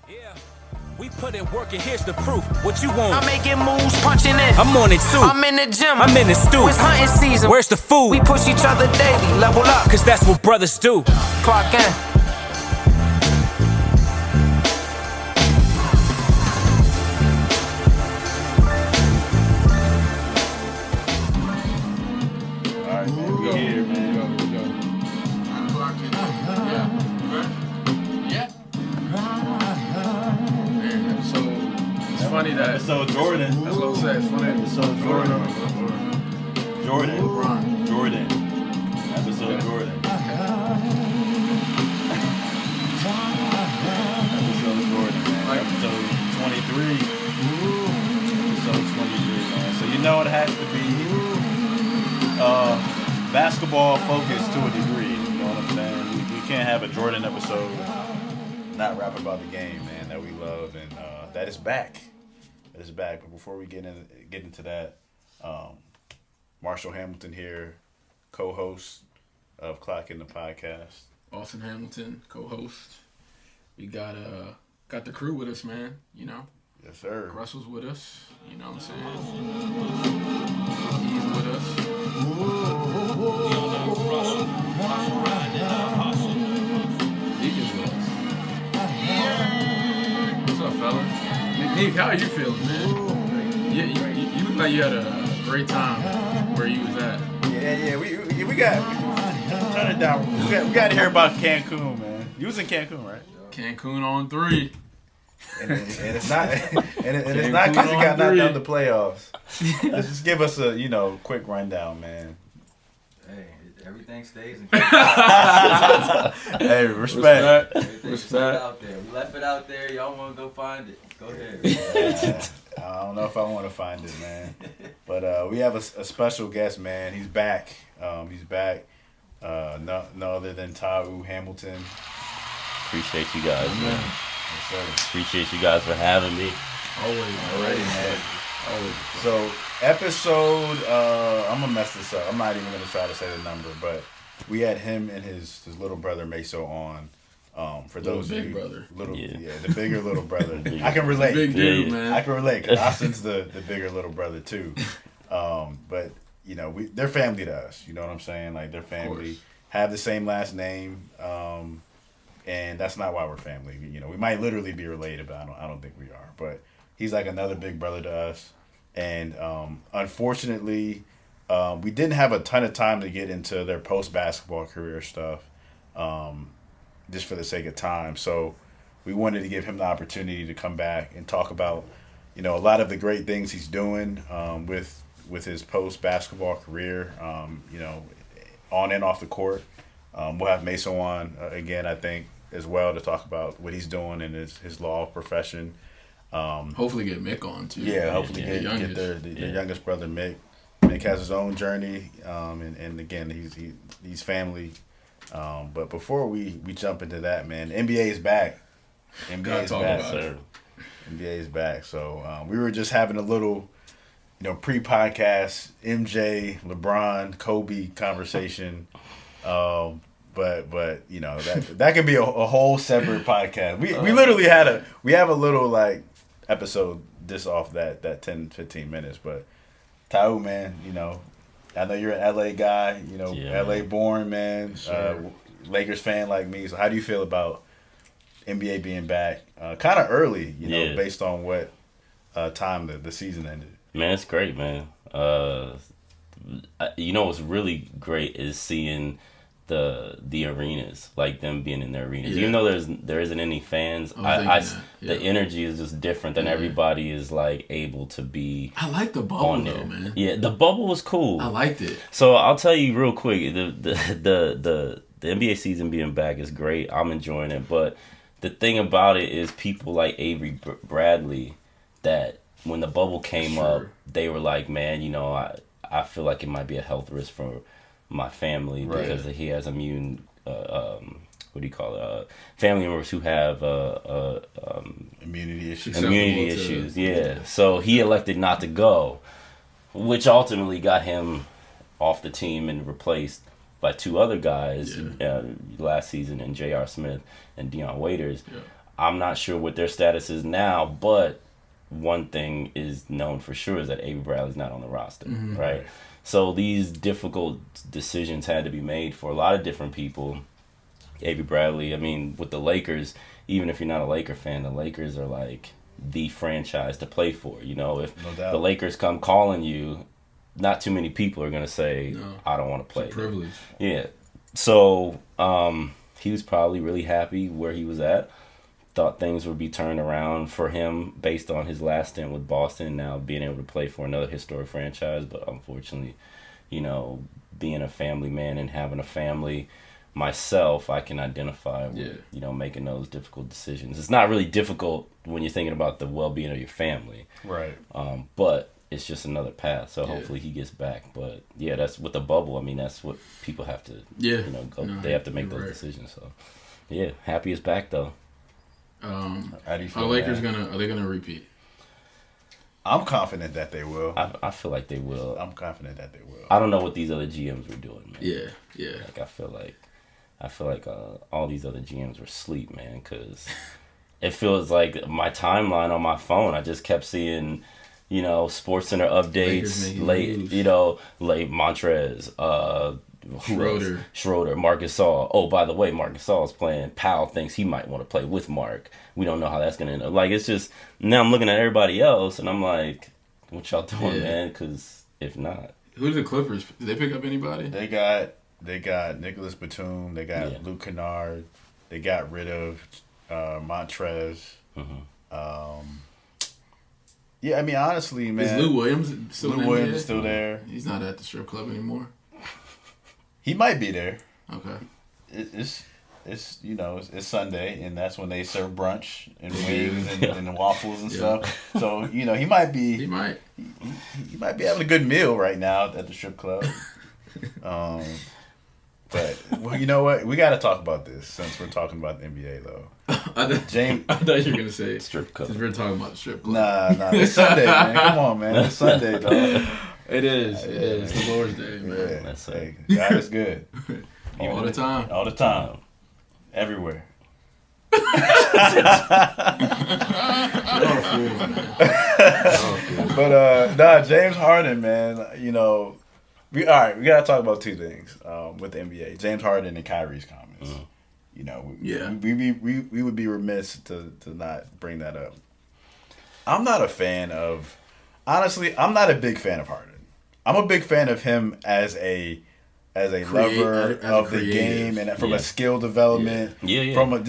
Yeah. We put in work and here's the proof. What you want? I'm making moves, punching in. I'm on it too. I'm in the gym. I'm in the stew. It's hunting season. Where's the food? We push each other daily, level up. Cause that's what brothers do. Clock in. Alright, man, we here, man. It's funny that Episode Jordan. that's what I'm saying. It's funny. Episode Jordan. Jordan. Episode Jordan. Episode Jordan, man. Episode 23. Episode 23, man. So you know it has to be basketball focused to a degree. You know what I'm saying? We can't have a Jordan episode not rap about the game, man, that we love, and that is back. That is back. But before we get into that, Marshall Hamilton here, co-host of Clock in the Podcast. Austin Hamilton, co-host. We got the crew with us, man. You know, Yes, sir. Russell's with us. You know what I'm saying? He's with us. Deacon's with us. What's up, fellas? Nick, how are you feeling, man? You look like you had a great time where you was at. Yeah. We got turn it down. We got to hear about Cancun, man. You was in Cancun, right? Cancun on 3. And it's not because you got knocked out the playoffs. Let's just give us a quick rundown, man. Hey, everything stays in Hey, respect. Everything's out there. We left it out there. Y'all want to go find it? Go ahead. I don't know if I want to find it, man. But we have a special guest, man. He's back. He's back. No other than Tau Hamilton. Appreciate you guys, man. Yes, sir. Appreciate you guys for having me. Already, man. So, episode, I'm going to mess this up. I'm not even going to try to say the number, but we had him and his little brother Meso on. For those big of you, brother. The bigger little brother. I can relate. Big dude, man. I can relate because Austin's the bigger little brother too. But they're family to us. You know what I'm saying? Like they're family, have the same last name, and that's not why we're family. We might literally be related, but I don't think we are. But he's like another big brother to us, and unfortunately, we didn't have a ton of time to get into their post basketball career stuff. Just for the sake of time. So we wanted to give him the opportunity to come back and talk about, a lot of the great things he's doing with his post-basketball career, on and off the court. We'll have Meso on again, I think, as well to talk about what he's doing in his law profession. Hopefully get Mick on, too. Yeah, hopefully get the youngest brother, Mick. Mick has his own journey, and again, he's family. But before we jump into that, man, NBA is back. NBA is back. So we were just having a little, pre-podcast MJ, LeBron, Kobe conversation. But that could be a whole separate podcast. We literally have a little like episode just off that 10-15 minutes. But Tau, man, I know you're an LA guy, LA born, man, Sure. Lakers fan like me. So how do you feel about NBA being back kind of early, based on what time the season ended? Man, it's great, man. What's really great is seeing the arenas, like them being in their arenas. Yeah. Even though there isn't any fans, the energy is just different than everybody is like able to be. I like the bubble on though, there. man. Yeah, the bubble was cool. I liked it. So I'll tell you real quick, the NBA season being back is great. I'm enjoying it, but the thing about it is people like Avery Bradley, that when the bubble came up, they were like, man, I feel like it might be a health risk for my family because he has immune family members who have immunity issues. Immunity issues, yeah. So he elected not to go, which ultimately got him off the team and replaced by two other guys last season, in J.R. Smith and Deion Waiters. Yeah. I'm not sure what their status is now, but one thing is known for sure is that Avery Bradley's not on the roster, right? So these difficult decisions had to be made for a lot of different people. Avery Bradley, I mean, with the Lakers, even if you're not a Laker fan, the Lakers are like the franchise to play for. You know, if the Lakers come calling you, not too many people are going to say, I don't want to play. It's a privilege. Yeah. So he was probably really happy where he was at. Thought things would be turned around for him based on his last stint with Boston, now being able to play for another historic franchise. But unfortunately, you know, being a family man and having a family myself, I can identify with, you know, making those difficult decisions. It's not really difficult when you're thinking about the well-being of your family. Right. But it's just another path. So hopefully he gets back. But yeah, that's with the bubble. I mean, that's what people have to, you know, go. They have to make those decisions. So yeah, happy is back though. How do you feel? Are Lakers gonna repeat? I'm confident that they will. I feel like they will. I'm confident that they will. I don't know what these other GMs were doing, man. Yeah. Like I feel like all these other GMs were asleep, man, because it feels like my timeline on my phone, I just kept seeing, you know, Sports Center updates, late Montrez, Schroeder, Marc Gasol. Oh, by the way, Marc Gasol is playing. Powell thinks he might want to play with Mark. We don't know how that's going to end up. Like, it's just, now I'm looking at everybody else, and I'm like, what y'all doing, man? Because if not. Who's the Clippers? Did they pick up anybody? They got Nicholas Batum. They got Luke Kennard. They got rid of Montrez. Yeah, I mean, honestly, man. Is Lou Williams still Lou Williams is still there. He's not at the strip club anymore. He might be there. Okay. It's you know, it's Sunday, and that's when they serve brunch and wings and waffles and stuff. So, you know, he might be having a good meal right now at the strip club. But well, you know what? We got to talk about this since we're talking about the NBA, though. I thought you were gonna say strip club. Since we're talking about the strip club. Nah, it's Sunday, man. Come on, man. It's Sunday, dog. It is. It's the Lord's Day, man. Yeah. That's hey, God is good. All the time. All the time. Everywhere. You're a fool, man. But James Harden, man. You know, we gotta talk about two things with the NBA: James Harden and Kyrie's comments. You know, we would be remiss to not bring that up. I'm not a fan of. Honestly, I'm not a big fan of Harden. I'm a big fan of him as a lover of the game and from a skill development. From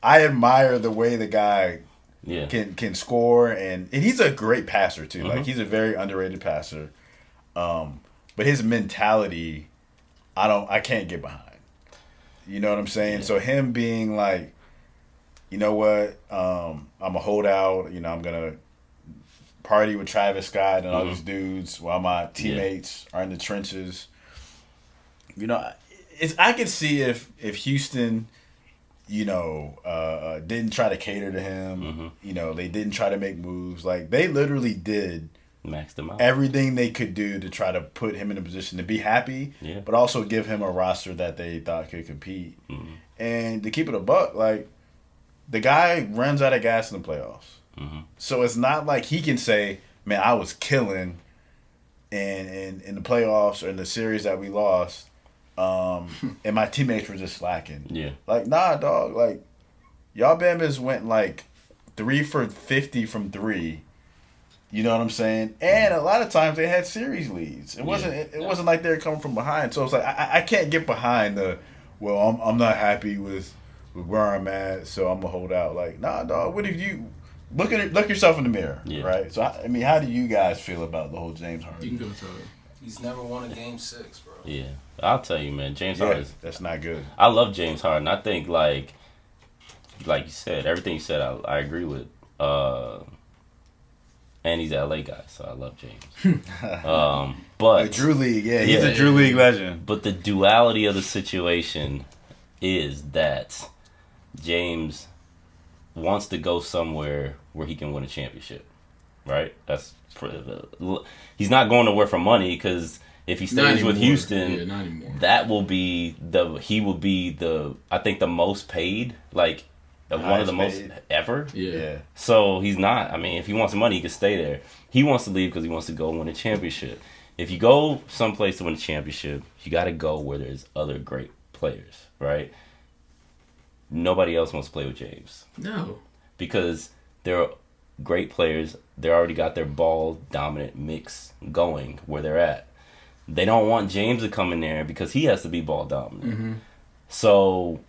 I admire the way the guy can score and he's a great passer too. Like he's a very underrated passer. But his mentality, I can't get behind. You know what I'm saying? Yeah. So him being like, you know what, I'm a holdout. You know, I'm gonna party with Travis Scott and all these dudes while my teammates are in the trenches. You know, I could see if Houston, you know, didn't try to cater to him. You know, they didn't try to make moves. Like they literally did. Maxed him out. Everything they could do to try to put him in a position to be happy, but also give him a roster that they thought could compete. And to keep it a buck, like the guy runs out of gas in the playoffs. So it's not like he can say, "Man, I was killing," and in the playoffs or in the series that we lost, and my teammates were just slacking. Yeah, like nah, dog. Like y'all Bama's went like 3 for 50 from 3. You know what I'm saying? And a lot of times they had series leads. It wasn't. It wasn't like they were coming from behind. So it's like I can't get behind the. Well, I'm not happy with where I'm at, so I'm gonna hold out. Like nah, dog. What if you look yourself in the mirror, right? So I mean, how do you guys feel about the whole James Harden? You can go tell him. He's never won a game 6, bro. Yeah, I'll tell you, man. James Harden. That's not good. I love James Harden. I think like you said, everything you said, I agree with. And he's an LA guy, so I love James. But Drew League, he's a Drew League legend. But the duality of the situation is that James wants to go somewhere where he can win a championship, right? He's not going nowhere for money because if he stays with Houston, that will be he will be I think the most paid. Like one of the most paid. ever. Yeah. So he's not. I mean, if he wants money, he can stay there. He wants to leave because he wants to go win a championship. If you go someplace to win a championship, you got to go where there's other great players, right? Nobody else wants to play with James. No. Because they're great players. They already got their ball dominant mix going where they're at. They don't want James to come in there because he has to be ball dominant. Mm-hmm. So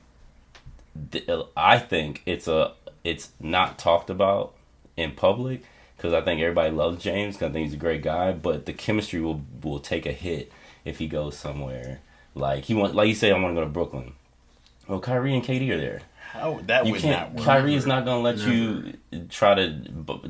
I think it's not talked about in public because I think everybody loves James because I think he's a great guy, but the chemistry will take a hit if he goes somewhere. Like you say, I want to go to Brooklyn. Well, Kyrie and KD are there. How that You would can't. not work. Kyrie is not going to let you try to.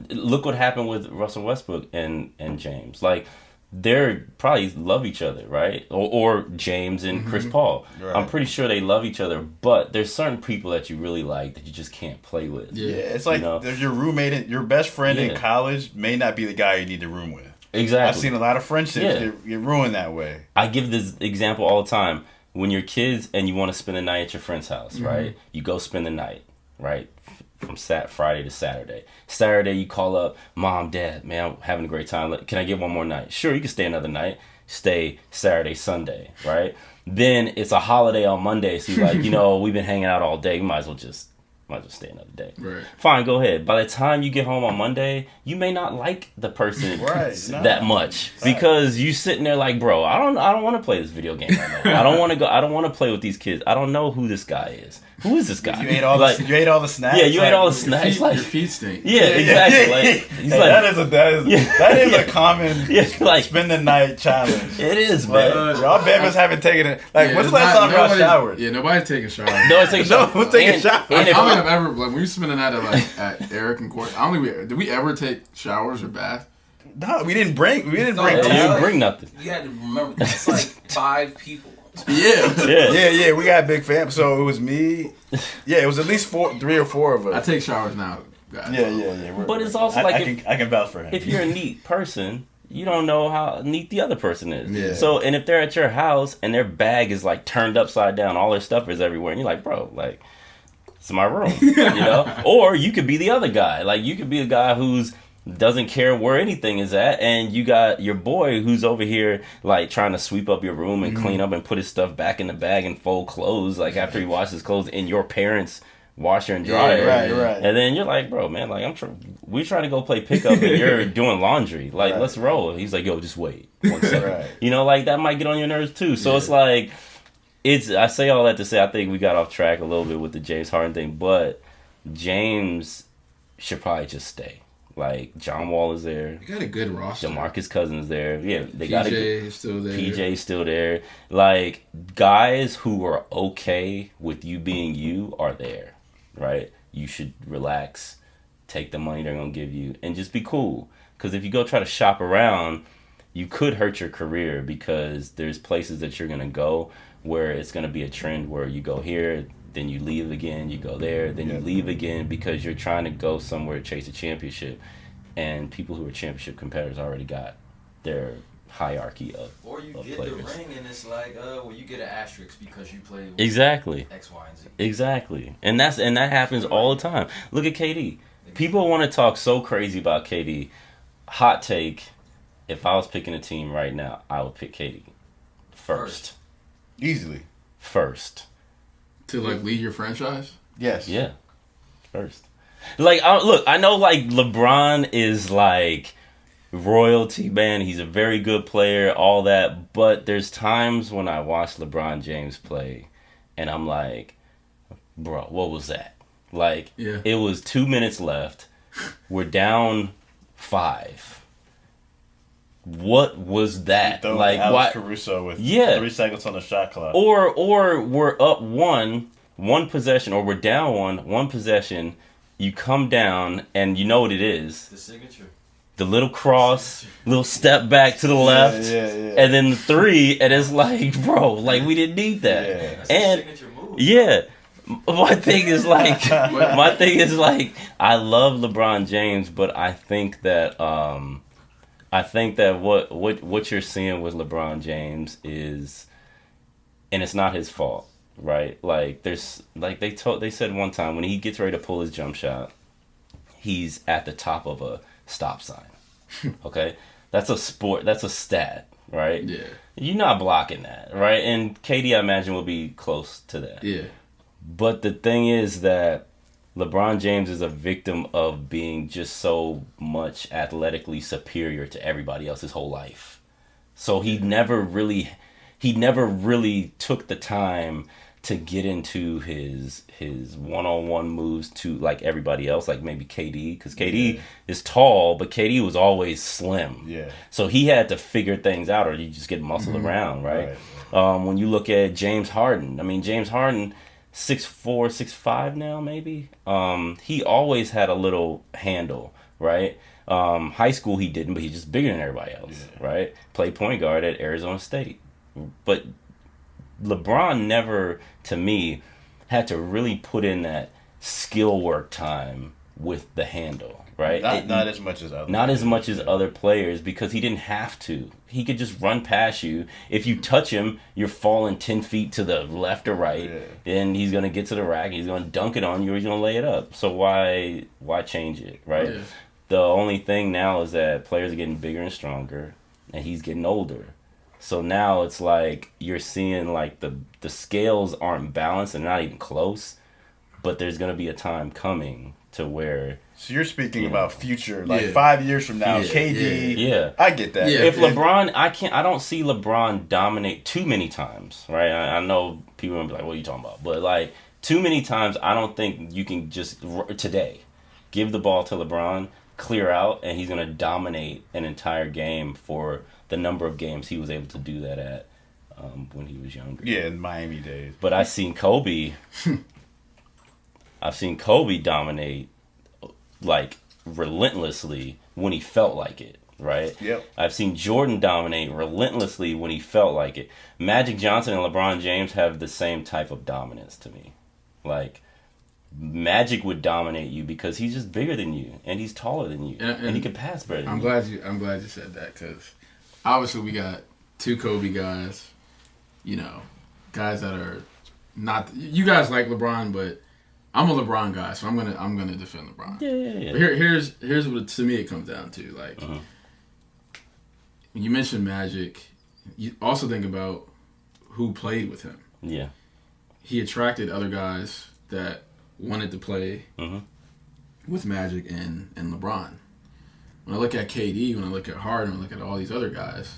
Look what happened with Russell Westbrook and James. Like they're probably love each other, right? Or James and Chris Paul. Right. I'm pretty sure they love each other, but there's certain people that you really like that you just can't play with. Yeah, it's like You know? there's your roommate, your best friend in Yeah. college may not be the guy you need to room with. Exactly. I've seen a lot of friendships Yeah. get ruined that way. I give this example all the time. When you're kids and you want to spend the night at your friend's house, right? You go spend the night, right? From Friday to Saturday. Saturday, you call up, Mom, Dad, man, I'm having a great time. Can I get one more night? Sure, you can stay another night. Stay Saturday, Sunday, right? Then it's a holiday on Monday, so you're like, we've been hanging out all day. You might as well stay another day. Right. Fine, go ahead. By the time you get home on Monday, you may not like the person that much because you sitting there like, bro, I don't want to play this video game right now. I don't want to play with these kids. I don't know who this guy is. Who is this guy? You ate all the snacks. Yeah, you ate all the snacks. Your feet stink. Yeah, exactly. Like, he's that is a common spend the night challenge. It is, Like, man. y'all Bama's haven't taken it. Like, Yeah, when's it's the last not- time y'all nobody- showered? Yeah, nobody's taking showers. No, it's like who's taking showers? And I if, don't think I've ever, like, when we spend the night at Eric and Court, I don't think did we ever take showers or bath? No, we didn't bring. you didn't bring nothing. You had to remember, that's like 5 people. Yeah. Yeah. Yeah, we got a big fam. So it was me. Yeah, it was at least 3 or 4 of us. I take showers now, guys. Yeah. But it's also I like can vouch for him. if you're a neat person, you don't know how neat the other person is. Yeah. So, and if they're at your house and their bag is like turned upside down, all their stuff is everywhere, and you're like, bro, like, it's my room, Or you could be the other guy. Like, you could be a guy who's doesn't care where anything is at, and you got your boy who's over here like trying to sweep up your room and clean up and put his stuff back in the bag and fold clothes like after he washes his clothes in your parents' washer and dryer. Right. And then you're like, bro, man, like we're trying to go play pickup and you're doing laundry. Like, let's roll. He's like, yo, just wait 1 second. Right. Like that might get on your nerves too. So it's like I say all that to say I think we got off track a little bit with the James Harden thing, but James should probably just stay. Like, John Wall is there. You got a good roster. DeMarcus Cousins there. Yeah, they got PJ is still there. PJ's still there. Like, guys who are okay with you being you are there, right? You should relax, take the money they're going to give you, and just be cool. Because if you go try to shop around, you could hurt your career because there's places that you're going to go where it's going to be a trend where you go here, then you leave again, you go there, then you leave again because you're trying to go somewhere to chase a championship. And people who are championship competitors already got their hierarchy of Or you of get players. the ring and it's like, well, you get an asterisk because you played with Exactly. X, Y, and Z. Exactly. And that happens all the time. Look at KD. People want to talk so crazy about KD. Hot take, if I was picking a team right now, I would pick KD. First. Easily. First. To like lead your franchise? Yes. Yeah. First. Like, look, I know like LeBron is like royalty, man. He's a very good player, all that. But there's times when I watch LeBron James play and I'm like, bro, what was that? Like, It was 2 minutes left. We're down 5. What was that? Throw Like, Alex why? Caruso with 3 seconds on the shot clock. Or we're up one possession, or we're down one possession. You come down, and you know what it is. The signature. The little cross, little step back to the left, and then the 3, and it's like, bro, like, we didn't need that. Yeah. That's And a signature move. yeah, my thing is like, I love LeBron James, but I think that what you're seeing with LeBron James is, and it's not his fault. right? Like there's like they said one time when he gets ready to pull his jump shot, he's at the top of a stop sign. Okay, that's a sport. That's a stat, right? Yeah. You're not blocking that, right? And KD, I imagine, will be close to that. Yeah. But the thing is that LeBron James is a victim of being just so much athletically superior to everybody else his whole life. So he never really took the time to get into his one-on-one moves to like everybody else, like maybe KD, because KD is tall, but KD was always slim. Yeah. So he had to figure things out, or you just get muscled around, right? When you look at James Harden, I mean, James Harden, 6'4", 6'5" now, maybe. He always had a little handle, right? High school he didn't, but he's just bigger than everybody else, right? Played point guard at Arizona State. But LeBron never, to me, had to really put in that skill work time with the handle, right? Not as much as other. Not as much as other players because he didn't have to. He could just run past you. If you touch him, you're falling 10 feet to the left or right, and he's going to get to the rack, he's going to dunk it on you, or he's going to lay it up. So why change it, right? Yeah. The only thing now is that players are getting bigger and stronger, and he's getting older. So now it's like you're seeing like the scales aren't balanced and not even close, but there's going to be a time coming to where... So you're speaking about future, like 5 years from now, KD. Yeah. I get that. Yeah. If LeBron, I don't see LeBron dominate too many times, right? I know people will be like, what are you talking about? But like too many times, I don't think you can just today give the ball to LeBron, clear out, and he's going to dominate an entire game for the number of games he was able to do that at when he was younger. Yeah, in Miami days. But I've seen Kobe dominate like relentlessly when he felt like it, right? Yep. I've seen Jordan dominate relentlessly when he felt like it. Magic Johnson and LeBron James have the same type of dominance to me. Like Magic would dominate you because he's just bigger than you and he's taller than you and he can pass better than you. I'm glad you said that because obviously we got two Kobe guys, guys that are not. You guys like LeBron, but I'm a LeBron guy, so I'm gonna defend LeBron. Yeah. But here's what to me it comes down to. Like when you mention Magic, you also think about who played with him. Yeah. He attracted other guys that wanted to play with Magic and LeBron. When I look at KD, when I look at Harden, when I look at all these other guys,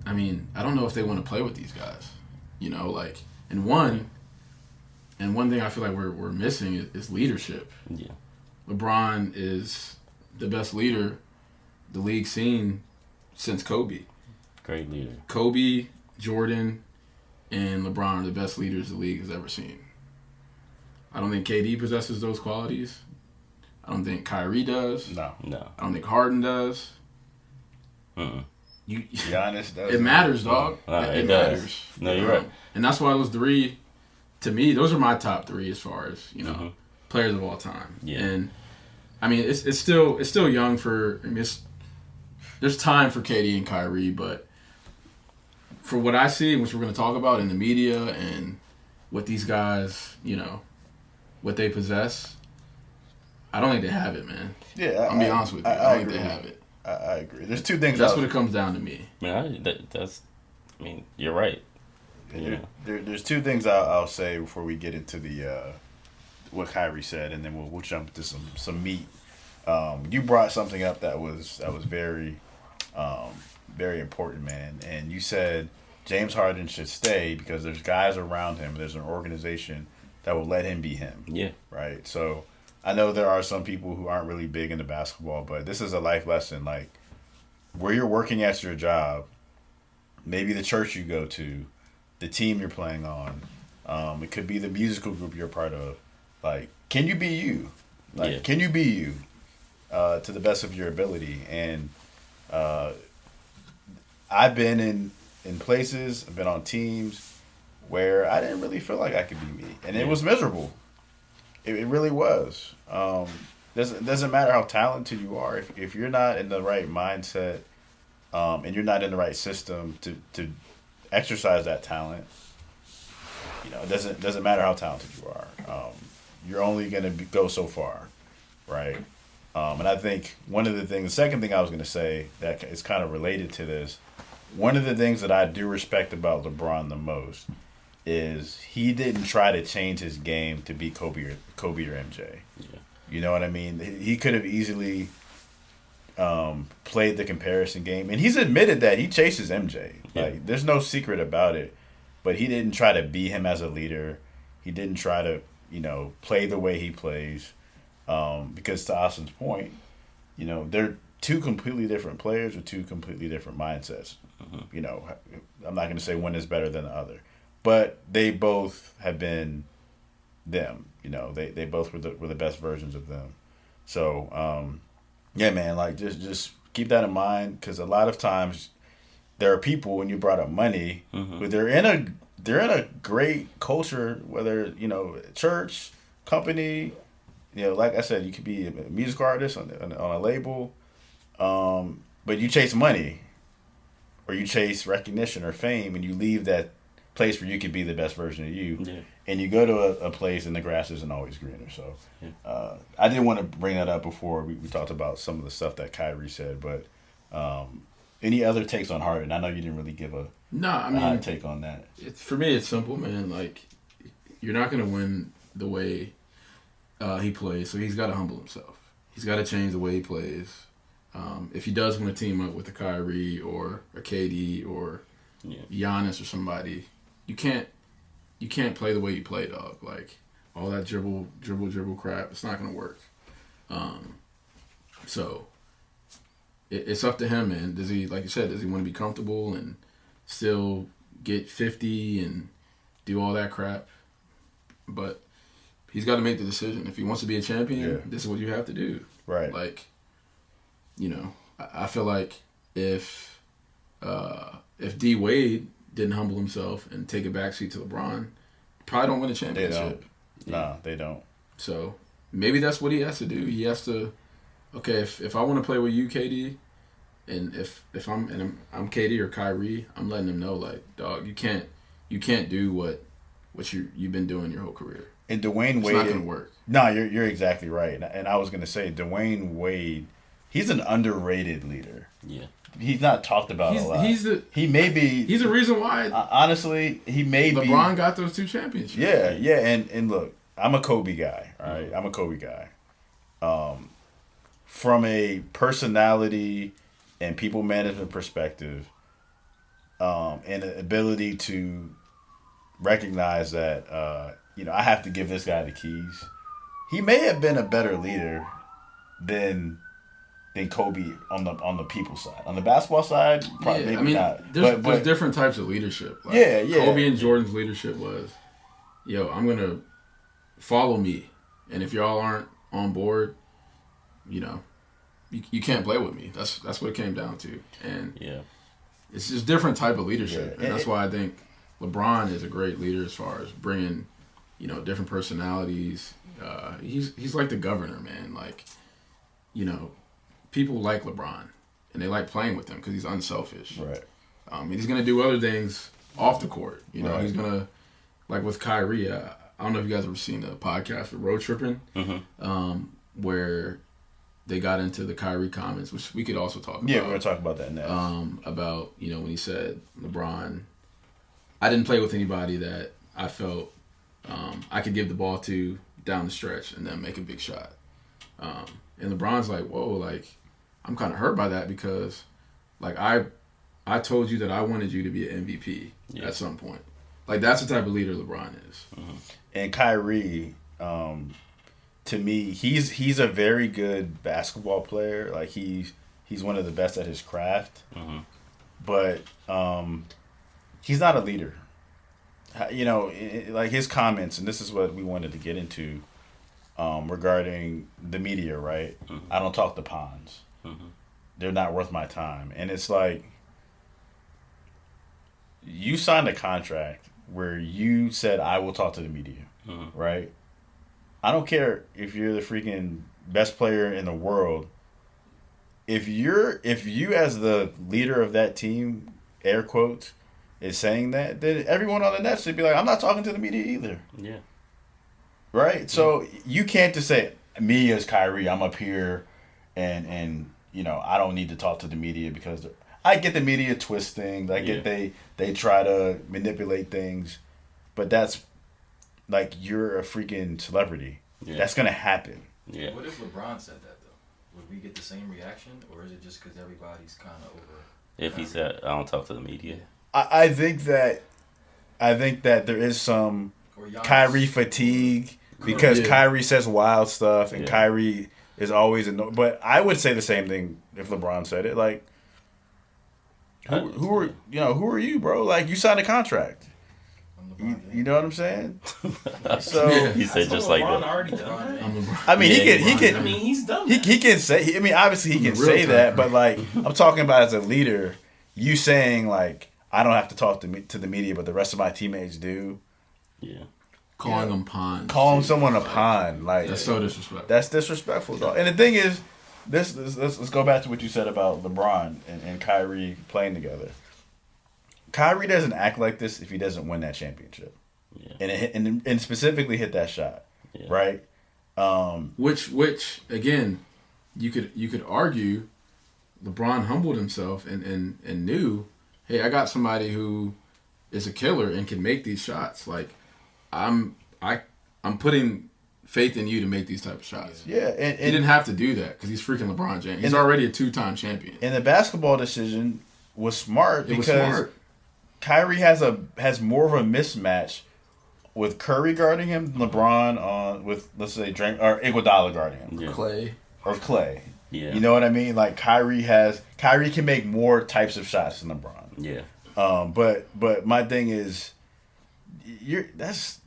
I mean, I don't know if they want to play with these guys. And one thing I feel like we're missing is leadership. Yeah. LeBron is the best leader the league's seen since Kobe. Great leader. Kobe, Jordan, and LeBron are the best leaders the league has ever seen. I don't think KD possesses those qualities. I don't think Kyrie does. No. I don't think Harden does. Giannis does. It matters, dog. It matters. Does. No, you're right. And that's why those three, to me, those are my top three as far as players of all time. Yeah. And I mean, it's still young for. I mean, there's time for KD and Kyrie, but for what I see, which we're going to talk about in the media and what these guys, what they possess, I don't think they have it, man. Yeah, I'll be honest with you. I don't think they have it. I agree. There's two things. That's what it comes down to me. You're right. There's two things I'll say before we get into the what Kyrie said, and then we'll jump into some meat. You brought something up that was very very important, man. And you said James Harden should stay because there's guys around him. There's an organization that will let him be him. Yeah. Right. So I know there are some people who aren't really big into basketball, but this is a life lesson. Like where you're working at your job, maybe the church you go to, the team you're playing on, it could be the musical group you're a part of. Like, can you be you? Like, can you be you to the best of your ability? And I've been in places, I've been on teams where I didn't really feel like I could be me, and it was miserable. It really was. Doesn't matter how talented you are if you're not in the right mindset, and you're not in the right system to exercise that talent. it doesn't matter how talented you are. You're only going to go so far, right? And I think the second thing I was going to say that is kind of related to this, one of the things that I do respect about LeBron the most is he didn't try to change his game to be Kobe or MJ. Yeah. You know what I mean? He could have easily played the comparison game, and he's admitted that he chases MJ. Yeah. Like, there's no secret about it. But he didn't try to be him as a leader. He didn't try to, play the way he plays. Because to Austin's point, they're two completely different players with two completely different mindsets. Mm-hmm. I'm not going to say one is better than the other. But they both have been them. They both were the best versions of them. So, yeah, man, like just keep that in mind, because a lot of times there are people, when you brought up money, who they're in a great culture, whether church, company, like I said, you could be a music artist on a label, but you chase money, or you chase recognition or fame, and you leave that place where you could be the best version of you, and you go to a place and the grass isn't always greener. So I didn't want to bring that up before we talked about some of the stuff that Kyrie said, but any other takes on Harden? I know you didn't really give a hot take on that. For me, it's simple, man. Like, you're not going to win the way he plays, so he's got to humble himself. He's got to change the way he plays. If he does want to team up with a Kyrie or a KD or Giannis or somebody, you can't play the way you play, dog. Like, all that dribble crap, it's not going to work. So it's up to him, man. Does he, like you said, does he want to be comfortable and still get 50 and do all that crap? But he's got to make the decision. If he wants to be a champion, this is what you have to do. Right. Like, I feel like if D Wade didn't humble himself and take a backseat to LeBron, probably don't win a championship. They don't. So maybe that's what he has to do. He has to, okay, if I want to play with you, KD, and if I'm KD or Kyrie, I'm letting them know, like, dog, you can't do what you've been doing your whole career. And Dwayne Wade, it's not gonna work. No, you're exactly right. And I was gonna say, Dwayne Wade, he's an underrated leader. Yeah. He's not talked about a lot. He's the reason why. Honestly, he may be. LeBron got those 2 championships. Yeah. And look, I'm a Kobe guy. All right, I'm a Kobe guy. From a personality and people management perspective, and an ability to recognize that, I have to give this guy the keys. He may have been a better leader than Kobe on the people side. On the basketball side, probably maybe not. There's different types of leadership. Like, Kobe and Jordan's leadership was, I'm going to follow me. And if y'all aren't on board, you can't play with me. That's what it came down to. And it's just different type of leadership. And that's why I think LeBron is a great leader as far as bringing, different personalities. He's like the governor, man. Like, people like LeBron, and they like playing with him because he's unselfish. Right. And he's going to do other things off the court. He's going to, like with Kyrie, I don't know if you guys ever seen the podcast with Road Tripping, where they got into the Kyrie comments, which we could also talk about. Yeah, we're going to talk about that next. About, when he said, LeBron, I didn't play with anybody that I felt I could give the ball to down the stretch and then make a big shot. And LeBron's like, whoa, like, I'm kind of hurt by that because, like, I told you that I wanted you to be an MVP at some point. Like, that's the type of leader LeBron is. And Kyrie, to me, he's a very good basketball player. Like, he's one of the best at his craft. But he's not a leader. Like his comments, and this is what we wanted to get into, regarding the media, right? I don't talk to pawns. They're not worth my time. And it's like, you signed a contract where you said, I will talk to the media, right? I don't care if you're the freaking best player in the world. If you as the leader of that team, air quotes, is saying that, then everyone on the Nets should be like, I'm not talking to the media either. Yeah. Right? So you can't just say, me as Kyrie, I'm up here and I don't need to talk to the media because I get the media twist things. I get they try to manipulate things. But that's like, you're a freaking celebrity. Yeah. That's going to happen. Yeah. What if LeBron said that, though? Would we get the same reaction? Or is it just because everybody's kind of over? If he said, I don't talk to the media. I think that there is some Kyrie fatigue because Kyrie says wild stuff and Kyrie is always annoyed. But I would say the same thing if LeBron said it. Like, who are you, bro? Like, you signed a contract. You know what I'm saying? So he said just like that. Already done. I mean, he can. I mean, he's done. He can say. I mean, obviously he can say that, but like, I'm talking about as a leader, you saying like, I don't have to talk to the media, but the rest of my teammates do. Yeah. Calling them pawns. Calling someone a pawn, like that's so disrespectful. That's disrespectful, dog. And the thing is, let's go back to what you said about LeBron and Kyrie playing together. Kyrie doesn't act like this if he doesn't win that championship, and specifically hit that shot, right? Which again, you could argue, LeBron humbled himself and knew, hey, I got somebody who is a killer and can make these shots. Like, I'm putting faith in you to make these type of shots. Yeah, and he didn't have to do that because he's freaking LeBron James. He's already a 2-time champion. And the basketball decision was smart because Kyrie has more of a mismatch with Curry guarding him than LeBron with, let's say, Iguodala guarding him. Yeah. Clay. Yeah. You know what I mean? Like, Kyrie can make more types of shots than LeBron. Yeah. But my thing is, that's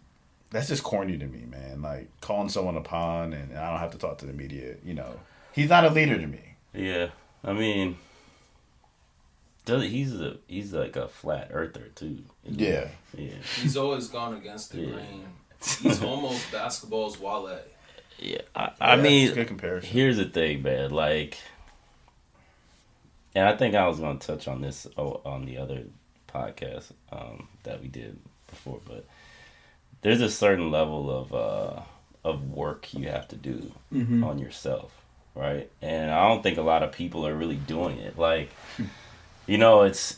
just corny to me, man. Like, calling someone a pawn and I don't have to talk to the media. He's not a leader to me. Yeah. I mean, he's like a flat earther too. Yeah. Yeah. He's always gone against the grain. He's almost basketball's Wale. Yeah. I mean, that's a good comparison. Here's the thing, man. Like, and I think I was going to touch on this on the other podcast that we did before, but there's a certain level of work you have to do on yourself, right? And I don't think a lot of people are really doing it. Like, it's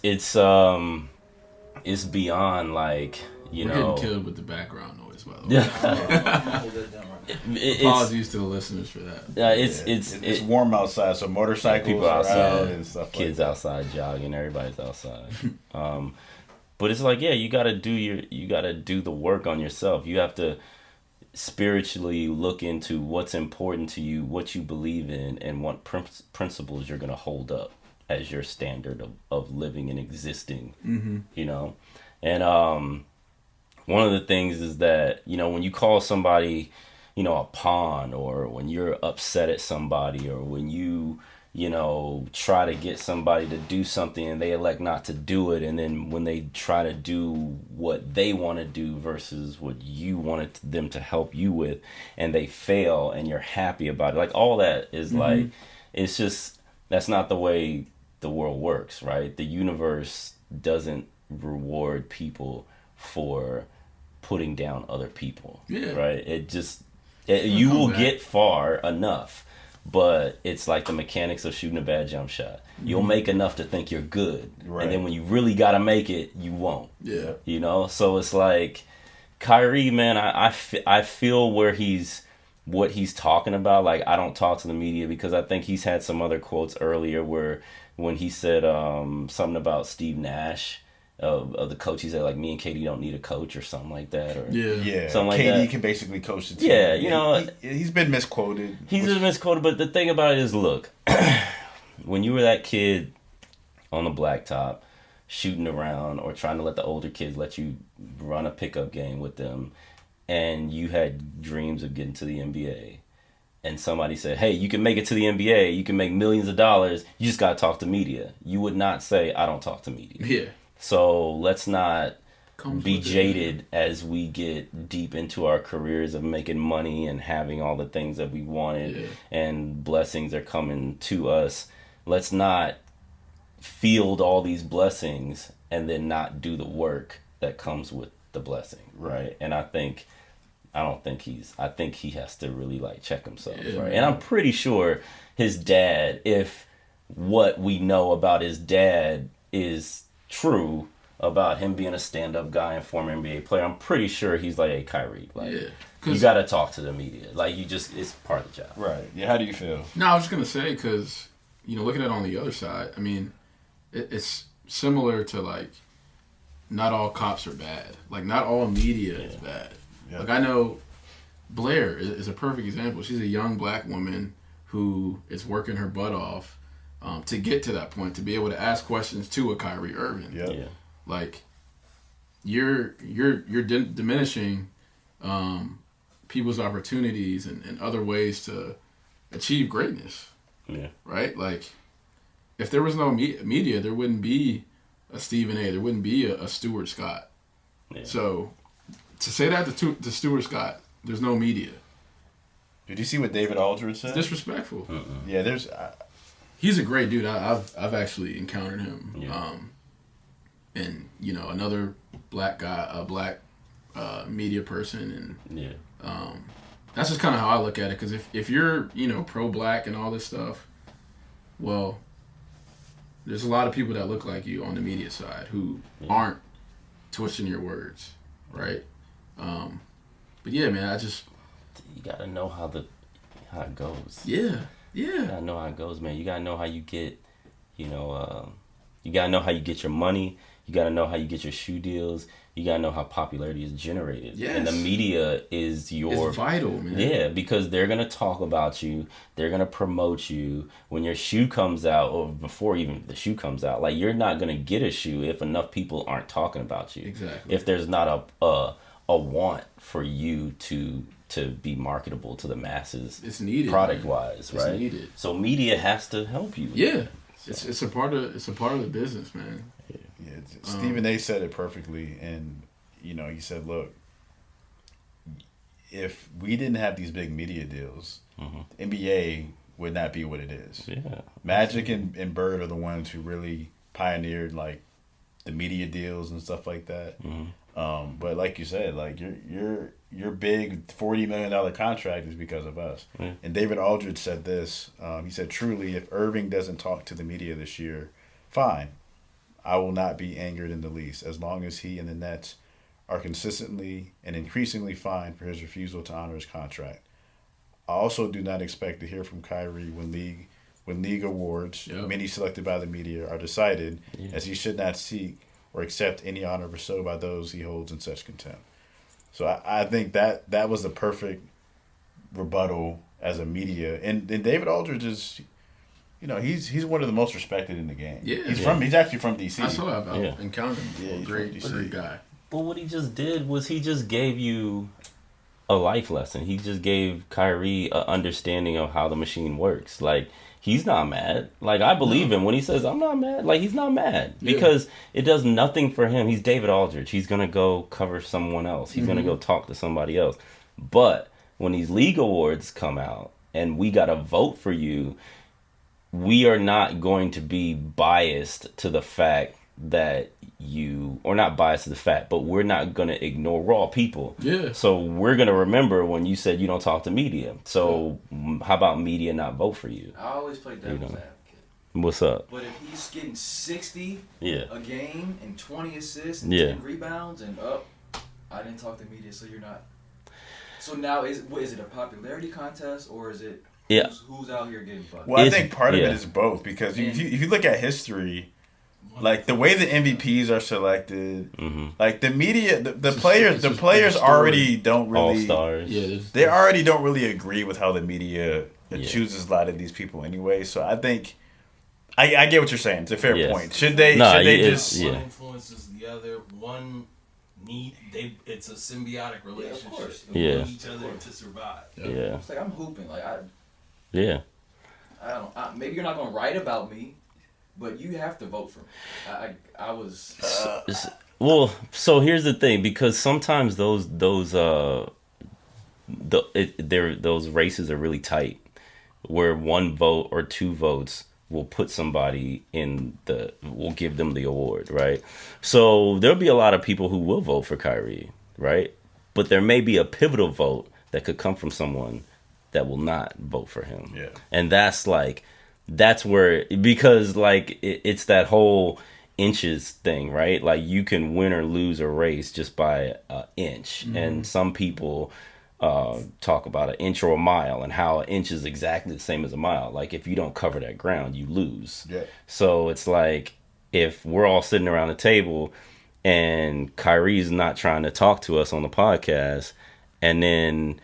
beyond, like, We're getting killed with the background noise, by the way. Apologies to the listeners for that. It's warm outside, so motorcycles people outside and stuff. Kids outside jogging, everybody's outside. But it's like, you gotta do the work on yourself. You have to spiritually look into what's important to you, what you believe in, and what principles you're gonna hold up as your standard of living and existing. And one of the things is that, when you call somebody, a pawn, or when you're upset at somebody, or when you try to get somebody to do something and they elect not to do it, and then when they try to do what they want to do versus what you wanted them to help you with, and they fail and you're happy about it, like, all that is like, it's just, that's not the way the world works, right? The universe doesn't reward people for putting down other people, right? It just, you will get far enough. But it's like the mechanics of shooting a bad jump shot. You'll make enough to think you're good. Right. And then when you really got to make it, you won't. Yeah. So it's like, Kyrie, man, I feel what he's talking about. Like, I don't talk to the media, because I think he's had some other quotes earlier where when he said something about Steve Nash, of the coach, he said, like, me and KD don't need a coach or something like that, or something like that. KD can basically coach the team. Yeah, he's been misquoted. Been misquoted, but the thing about it is, look, when you were that kid on the blacktop shooting around, or trying to let the older kids let you run a pickup game with them, and you had dreams of getting to the NBA, and somebody said, hey, you can make it to the NBA, you can make millions of dollars, you just got to talk to media, you would not say, I don't talk to media. Yeah. So let's not be jaded as we get deep into our careers of making money and having all the things that we wanted, and blessings are coming to us. Let's not field all these blessings and then not do the work that comes with the blessing, right? And I think he has to really like check himself, right? And I'm pretty sure his dad, if what we know about his dad is true about him being a stand-up guy and former NBA player, I'm pretty sure he's like, hey, Kyrie, like, you got to talk to the media. Like, it's part of the job. Right. Yeah, how do you feel? No, I was just going to say, because, looking at it on the other side, I mean, it's similar to, like, not all cops are bad. Like, not all media is bad. Yeah. Like, I know Blair is a perfect example. She's a young black woman who is working her butt off to get to that point, to be able to ask questions to a Kyrie Irving. Yeah. Like, you're diminishing people's opportunities and other ways to achieve greatness. Yeah. Right? Like, if there was no media, there wouldn't be a Stephen A. There wouldn't be a Stuart Scott. Yeah. So, to say that to Stuart Scott, there's no media. Did you see what David Aldridge said? It's disrespectful. Yeah, he's a great dude. I've actually encountered him. Yeah. And another black guy, a black media person, and that's just kind of how I look at it. Because if you're pro-black and all this stuff, well, there's a lot of people that look like you on the media side who aren't twisting your words, right? But yeah, man, you gotta know how it goes. Yeah. You gotta know how it goes, man. You gotta know how you get, you gotta know how you get your money. You gotta know how you get your shoe deals. You gotta know how popularity is generated. Yes. And the media is it's vital, man. Yeah, because they're gonna talk about you. They're gonna promote you when your shoe comes out, or before even the shoe comes out. Like, you're not gonna get a shoe if enough people aren't talking about you. Exactly. If there's not a want for you to be marketable to the masses. It's needed, product wise, right? It's needed. So media has to help you. Yeah. It's a part of the business, man. Yeah, Stephen A. said it perfectly, and he said, "Look, if we didn't have these big media deals, the NBA would not be what it is. Yeah, Magic and Bird are the ones who really pioneered like the media deals and stuff like that. But like you said, like your big $40 million contract is because of us." And David Aldridge said this. He said, "Truly, if Irving doesn't talk to the media this year, fine. I will not be angered in the least, as long as he and the Nets are consistently and increasingly fined for his refusal to honor his contract. I also do not expect to hear from Kyrie when league awards, many selected by the media, are decided, as he should not seek or accept any honor bestowed by those he holds in such contempt." So I think that was the perfect rebuttal as a media. And David Aldridge is, he's one of the most respected in the game. Yeah. He's actually from DC. I saw I've encountered him. Yeah, He's a great guy. But what he just did was he just gave you a life lesson. He just gave Kyrie an understanding of how the machine works. Like, he's not mad. Like, I believe him when he says, I'm not mad. Like, he's not mad because it does nothing for him. He's David Aldridge. He's going to go cover someone else. He's going to go talk to somebody else. But when these league awards come out and we got to vote for you, we are not going to be biased to the fact that or not biased to the fact, but we're not going to ignore raw people. Yeah. So we're going to remember when you said you don't talk to media. So how about media not vote for you? I always play devil's advocate. What's up? But if he's getting 60 a game and 20 assists and 10 rebounds and I didn't talk to media, so you're not. So now is it a popularity contest or is it who's out here getting fucked? Well, I think part of it is both, because if you look at history, like the way the MVPs are selected, like the media, the players already don't really All-stars. They already don't really agree with how the media chooses a lot of these people anyway. So I think I get what you're saying. It's a fair point. Should they just one influences the other? One it's a symbiotic relationship. They need each other to survive. It's like I'm hooping. Like I don't. Maybe you're not gonna write about me. But you have to vote for me. I was. Well, so here's the thing, because sometimes those races are really tight, where one vote or two votes will put somebody will give them the award, right? So there'll be a lot of people who will vote for Kyrie, right? But there may be a pivotal vote that could come from someone that will not vote for him. Yeah. And that's where, because like it's that whole inches thing, right? Like you can win or lose a race just by an inch. Mm-hmm. And some people talk about an inch or a mile and how an inch is exactly the same as a mile. Like if you don't cover that ground, you lose. Yeah. So it's like if we're all sitting around the table and Kyrie's not trying to talk to us on the podcast, and then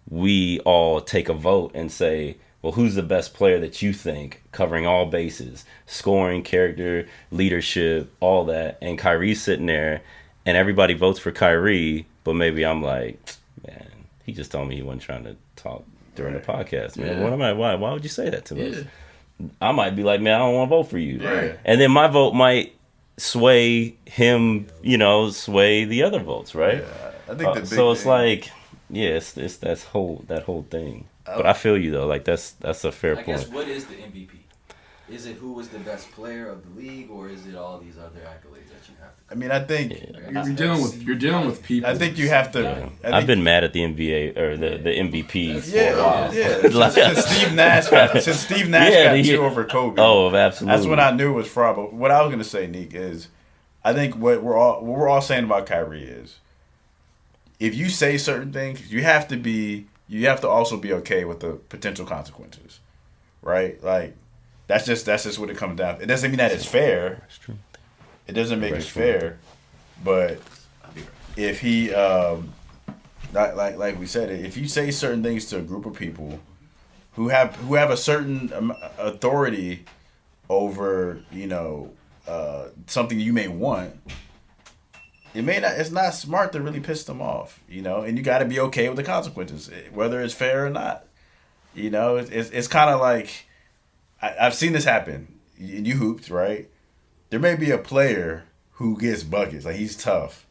we all take a vote and say, well, who's the best player that you think, covering all bases, scoring, character, leadership, all that, and Kyrie's sitting there and everybody votes for Kyrie, but maybe I'm like, man, he just told me he wasn't trying to talk during the podcast, man. Yeah. Why would you say that to us? I might be like, man, I don't want to vote for you. Right. And then my vote might sway him, sway the other votes, right? Yeah, I think the big so it's thing, like, it's that whole thing. But I feel you though, like that's a fair point. I guess what is the MVP? Is it who was the best player of the league, or is it all these other accolades that you have to? I mean, I think You're dealing with people. I think you have to. I've been mad at the NBA or the MVP for a Yeah, while. yeah. Since Steve Nash got you over Kobe. Oh, absolutely. That's when I knew it was fraud. But what I was gonna say, Neek, is I think what we're all saying about Kyrie is, if you say certain things, you have to also be okay with the potential consequences, right? Like that's just what it comes down to. It doesn't mean that it's fair. That's true. It doesn't make it fair, but if he, like we said, if you say certain things to a group of people who have a certain authority over, something you may want, it's not smart to really piss them off, and you got to be okay with the consequences, whether it's fair or not. It's kind of like I've seen this happen. You hooped, right? There may be a player who gets buckets, like he's tough,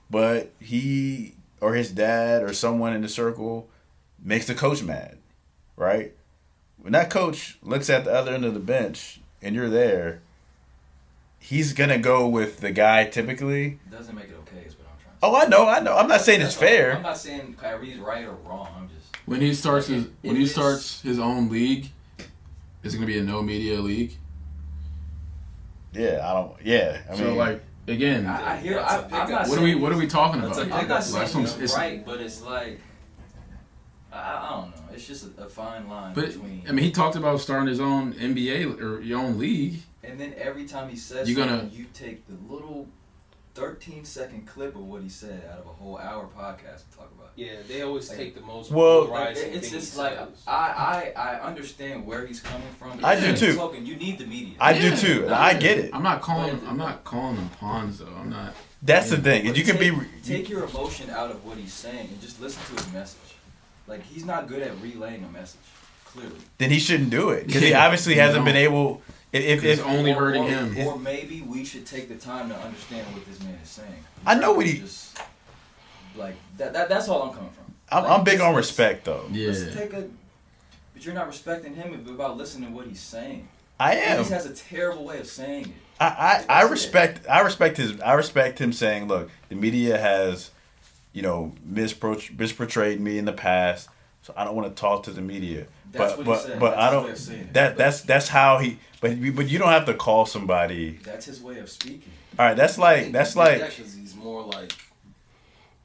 but he or his dad or someone in the circle makes the coach mad, right? When that coach looks at the other end of the bench and you're there, he's gonna go with the guy typically. Doesn't make it okay is what I'm trying to say. Oh, I know. I'm not saying it's fair. I'm not saying Kyrie's right or wrong. I'm just when he starts his own league, is it gonna be a no media league? Yeah, I don't. Yeah, I mean, so like again, I hear. I'm not. What are we talking about? I'm not saying it's right, but it's like I don't know. It's just a fine line between. I mean, he talked about starting his own NBA or your own league. And then every time he says something, you take the little 13-second clip of what he said out of a whole hour podcast to talk about. Yeah, they always take the most polarizing it's just like I understand where he's coming from. I do too. You need the media. I do too. And I get it. I'm not calling them pawns though. I'm not. That's the thing. You can take your emotion out of what he's saying and just listen to his message. Like he's not good at relaying a message. Clearly. Then he shouldn't do it because he obviously hasn't been able. If it's only hurting him. Or maybe we should take the time to understand what this man is saying. I know what he. Just, like that's all I'm coming from. I'm big on respect though. Yeah. But you're not respecting him about listening to what he's saying. I am. He has a terrible way of saying it. I respect him saying, look, the media has, misportrayed me in the past, so I don't want to talk to the media. That's what he said. But I don't. That's how he. But you don't have to call somebody. That's his way of speaking. All right, that's like. Because he's more like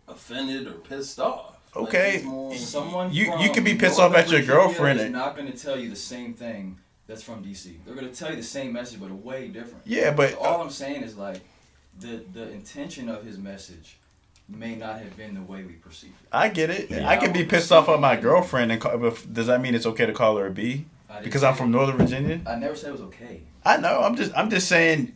offended or pissed off. Okay, like you could be pissed off at your girlfriend. Is not going to tell you the same thing that's from DC. They're going to tell you the same message, but a way different. Yeah, but so all I'm saying is like the intention of his message may not have been the way we perceive it. I get it. Yeah, I could be pissed off at my girlfriend, does that mean it's okay to call her a B? Because I'm from Northern Virginia. I never said it was okay. I know. I'm just saying.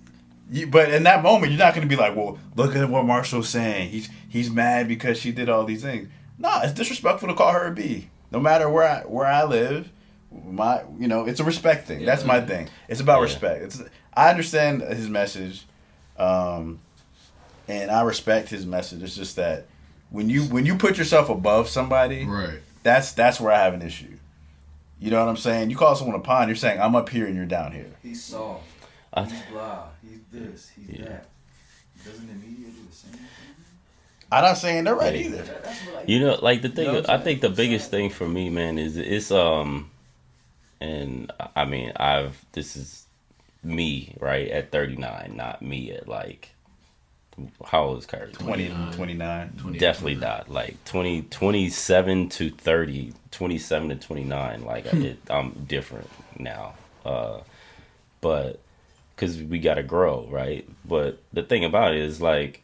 But in that moment, you're not going to be like, well, look at what Marshall's saying. He's mad because she did all these things. No, it's disrespectful to call her a B. No matter where I live, it's a respect thing. That's my thing. It's about respect. I understand his message, and I respect his message. It's just that when you put yourself above somebody, right? That's where I have an issue. You know what I'm saying? You call someone a pawn, you're saying, I'm up here and you're down here. He's soft. He's blah. He's this. He's that. Doesn't the media do the same thing? I'm not saying they're right either. You know, like the thing, I think the biggest thing for me, man, is and I mean, this is me, right, at 39, not me at like, how old is Kyrie? 29. Definitely not. Like 27 to 30, 27 to 29. Like I'm different now. But because we got to grow, right? But the thing about it is like,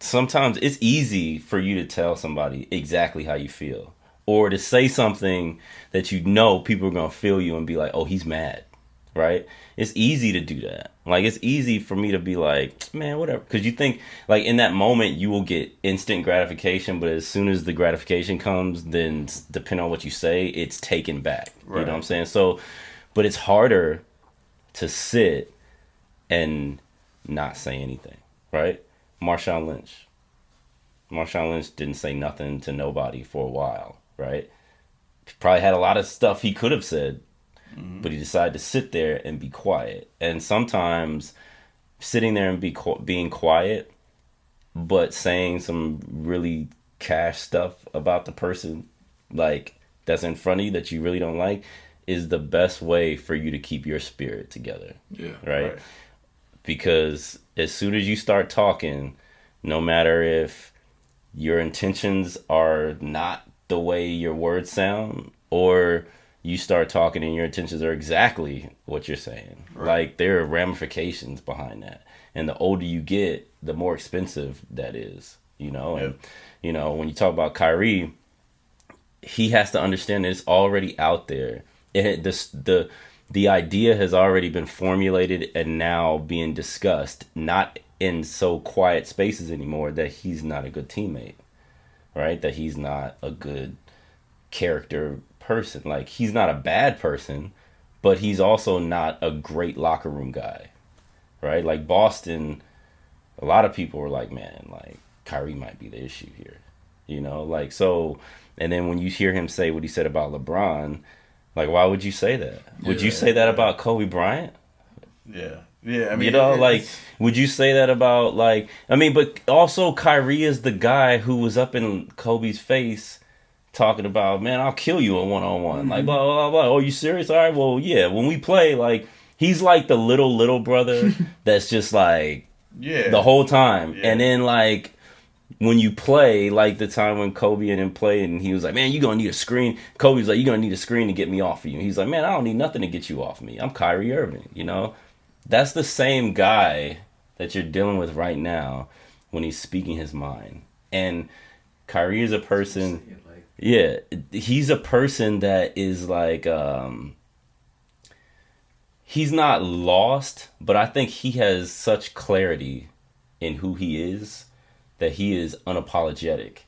sometimes it's easy for you to tell somebody exactly how you feel, or to say something that you know people are going to feel you and be like, oh, he's mad, right? It's easy to do that. Like, it's easy for me to be like, man, whatever. Because you think, like, in that moment, you will get instant gratification, but as soon as the gratification comes, then depending on what you say, it's taken back. Right. You know what I'm saying? So, but it's harder to sit and not say anything, right? Marshawn Lynch didn't say nothing to nobody for a while, right? Probably had a lot of stuff he could have said, but he decided to sit there and be quiet. And sometimes sitting there and being quiet, but saying some really cash stuff about the person, like, that's in front of you that you really don't like, is the best way for you to keep your spirit together. Yeah. Right? Because as soon as you start talking, no matter if your intentions are not the way your words sound, or you start talking and your intentions are exactly what you're saying. Right. Like, there are ramifications behind that. And the older you get, the more expensive that is, you know? Yep. And, you know, when you talk about Kyrie, he has to understand that it's already out there. The idea has already been formulated and now being discussed, not in so quiet spaces anymore, that he's not a good teammate, right? That he's not a good character person. Like, he's not a bad person, but he's also not a great locker room guy, right? Like, Boston, a lot of people were like, man, like, Kyrie might be the issue here, you know? Like, so, and then when you hear him say what he said about LeBron, like, why would you say that? Would you say that about Kobe Bryant? Yeah. Yeah, I mean, you know, like, would you say that about, like, I mean, but also Kyrie is the guy who was up in Kobe's face talking about, man, I'll kill you in one-on-one. Like, blah, blah, blah. Oh, you serious? All right, well, yeah, when we play, like, he's like the little brother that's just, like, the whole time. Yeah. And then, like, when you play, like the time when Kobe and him played, and he was like, man, you're going to need a screen. Kobe's like, you're going to need a screen to get me off of you. He's like, man, I don't need nothing to get you off me. I'm Kyrie Irving, you know? That's the same guy that you're dealing with right now when he's speaking his mind. And Kyrie is a person, he's a person that is like, he's not lost, but I think he has such clarity in who he is that he is unapologetic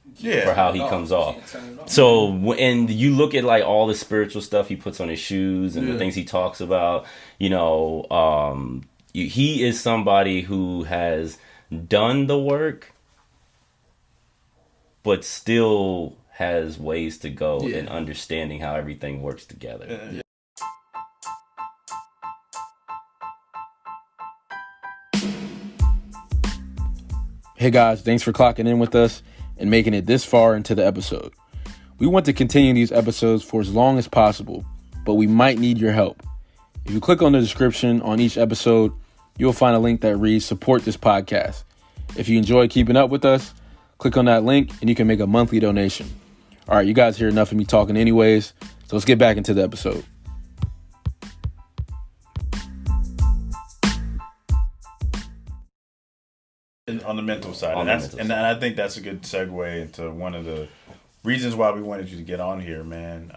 for how he comes off. So, and you look at like all the spiritual stuff he puts on his shoes and the things he talks about, you know, he is somebody who has done the work, but still has ways to go in understanding how everything works together. Hey guys, thanks for clocking in with us and making it this far into the episode. We want to continue these episodes for as long as possible, but we might need your help. If you click on the description on each episode, you'll find a link that reads support this podcast. If you enjoy keeping up with us, click on that link and you can make a monthly donation. All right, you guys hear enough of me talking anyways, so let's get back into the episode. On the mental side, and I think that's a good segue into one of the reasons why we wanted you to get on here, man,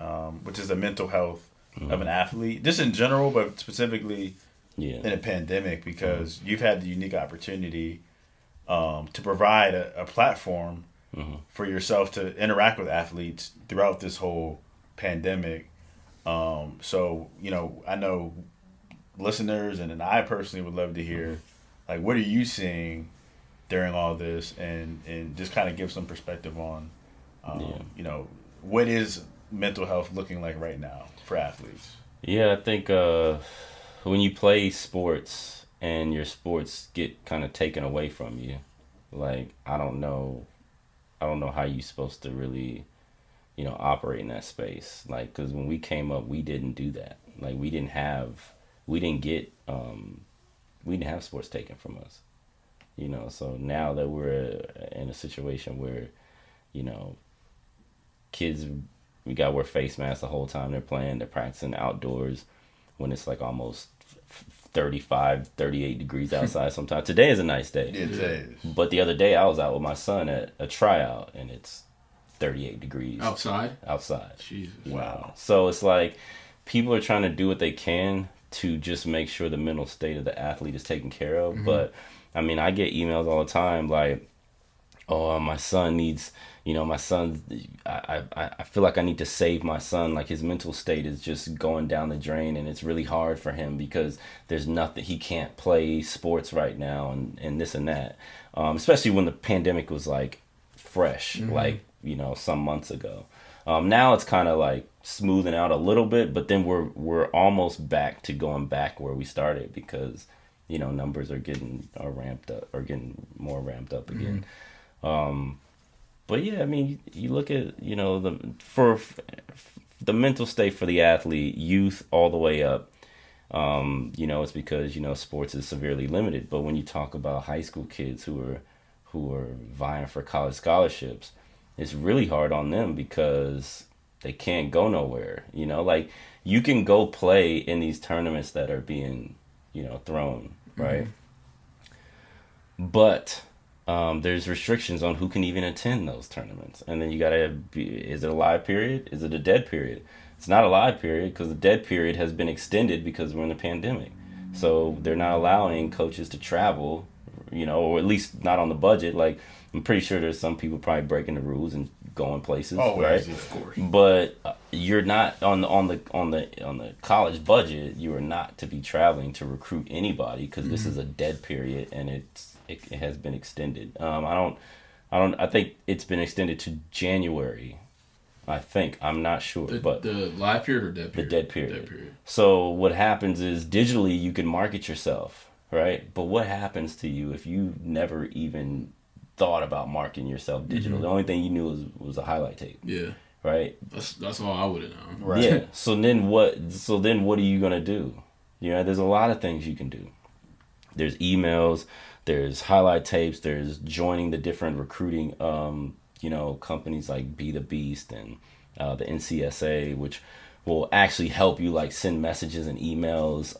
which is the mental health of an athlete, just in general, but specifically in a pandemic, because you've had the unique opportunity to provide a platform for yourself to interact with athletes throughout this whole pandemic. So, you know, I know listeners and I personally would love to hear, like, what are you seeing during all this, and just kind of give some perspective on, you know, what is mental health looking like right now for athletes? Yeah, I think when you play sports and your sports get kind of taken away from you, like I don't know how you're supposed to really, operate in that space. Like, because when we came up, we didn't do that. Like, we didn't have sports taken from us. So now that we're in a situation where, kids, we got to wear face masks the whole time they're playing, they're practicing outdoors when it's like almost 35, 38 degrees outside sometimes. Today is a nice day. It is. But the other day I was out with my son at a tryout and it's 38 degrees. Outside? Outside. Jesus. Wow. So it's like people are trying to do what they can to just make sure the mental state of the athlete is taken care of. Mm-hmm. But, I mean, I get emails all the time like, oh, my son needs... my son, I feel like I need to save my son. Like his mental state is just going down the drain and it's really hard for him because there's nothing, he can't play sports right now and this and that. Especially when the pandemic was like fresh, mm-hmm. like, some months ago. Now it's kind of like smoothing out a little bit, but then we're almost back to going back where we started because, numbers are getting more ramped up again. Mm-hmm. But yeah, I mean, you look at, for the mental state for the athlete, youth all the way up, it's because, sports is severely limited. But when you talk about high school kids who are vying for college scholarships, it's really hard on them because they can't go nowhere. Like you can go play in these tournaments that are being, thrown, right? Mm-hmm. But there's restrictions on who can even attend those tournaments. And then you got to is it a live period? Is it a dead period? It's not a live period because the dead period has been extended because we're in the pandemic. So they're not allowing coaches to travel, or at least not on the budget. Like, I'm pretty sure there's some people probably breaking the rules and going places, right? Of course. But you're not on the college budget. You are not to be traveling to recruit anybody because mm-hmm. this is a dead period and it has been extended. I think it's been extended to January. I think. I'm not sure. But the live period or dead period? The dead period. Dead period. So what happens is digitally you can market yourself, right? But what happens to you if you never even thought about marketing yourself digital? Mm-hmm. The only thing you knew was a highlight tape. Yeah. Right? That's all I would have known. Right. Yeah. So then what are you gonna do? There's a lot of things you can do. There's emails, there's highlight tapes, there's joining the different recruiting companies like Be the Beast and the NCSA, which will actually help you like send messages and emails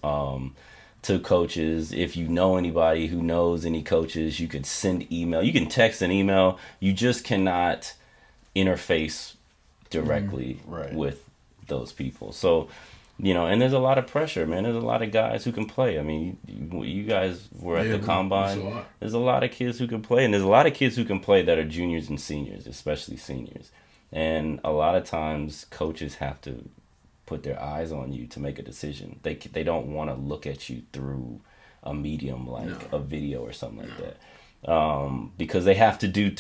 to coaches. If you know anybody who knows any coaches, you can send email. You can text an email. You just cannot interface directly with those people. So, and there's a lot of pressure, man. There's a lot of guys who can play. I mean, you guys were at the combine. There's a lot of kids who can play, and there's a lot of kids who can play that are juniors and seniors, especially seniors. And a lot of times coaches have to put their eyes on you to make a decision. They don't want to look at you through a medium like a video or something like that. Because they have to do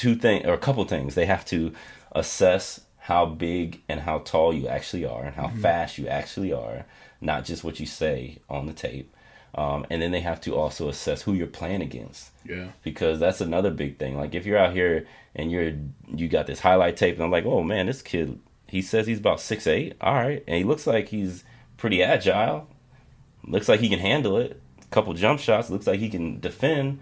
a couple things. They have to assess how big and how tall you actually are and how mm-hmm. fast you actually are, not just what you say on the tape. And then they have to also assess who you're playing against. Yeah. Because that's another big thing. Like if you're out here and you got this highlight tape and I'm like, oh man, this kid, he says he's about 6'8". All right. And he looks like he's pretty agile. Looks like he can handle it. A couple jump shots. Looks like he can defend.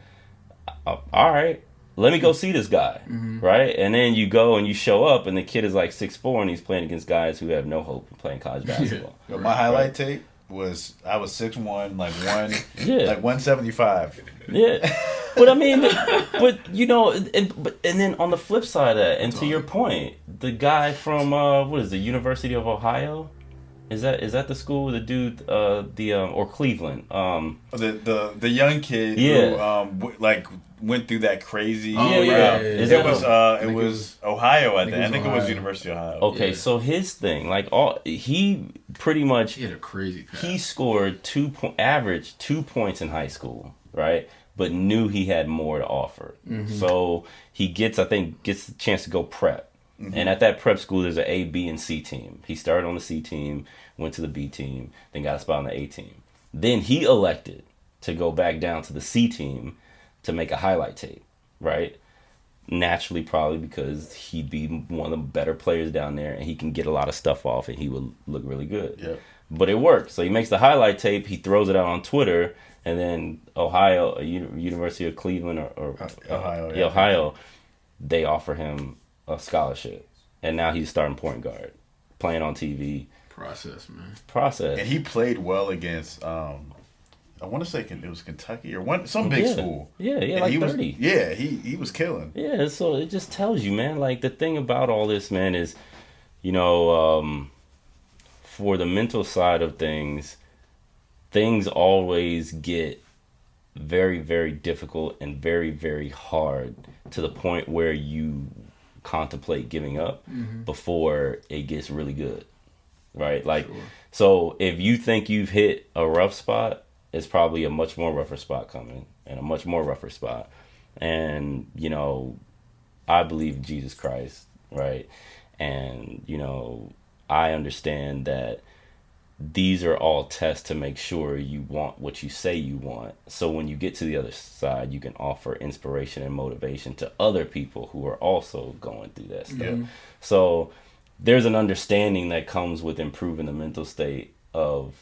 All right. Let me go see this guy, mm-hmm. right? And then you go and you show up, and the kid is like 6'4", and he's playing against guys who have no hope of playing college basketball. Yeah. My highlight tape was I was 6'1", like 175. Yeah, but I mean, and then on the flip side of that, and to your point, the guy from the University of Ohio. Is that the school? The dude, or Cleveland? The young kid who went through that crazy. It was Ohio. I think it was University of Ohio. Okay, so his thing, he pretty much he had a crazy pass. He scored average 2 points in high school, right? But knew he had more to offer. Mm-hmm. So he gets a chance to go prep. And at that prep school, there's an A, B, and C team. He started on the C team, went to the B team, then got a spot on the A team. Then he elected to go back down to the C team to make a highlight tape, right? Naturally, probably because he'd be one of the better players down there and he can get a lot of stuff off and he would look really good. Yep. But it worked. So he makes the highlight tape, he throws it out on Twitter, and then Ohio, University of Cleveland or Ohio, they offer him a scholarship. And now he's starting point guard, playing on TV. Process, man. Process. And he played well against, I want to say it was Kentucky or some big school. Yeah, And like he 30. He was killing. Yeah, so it just tells you, man, like the thing about all this, man, is, you know, for the mental side of things always get very, very difficult and very, very hard to the point where you contemplate giving up before it gets really good, right? Like, so if you think you've hit a rough spot, it's probably a much more rougher spot coming and a much more rougher spot. And, you know, I believe in Jesus Christ, right? And, you know, I understand that these are all tests to make sure you want what you say you want. So when you get to the other side, you can offer inspiration and motivation to other people who are also going through that stuff. So there's an understanding that comes with improving the mental state of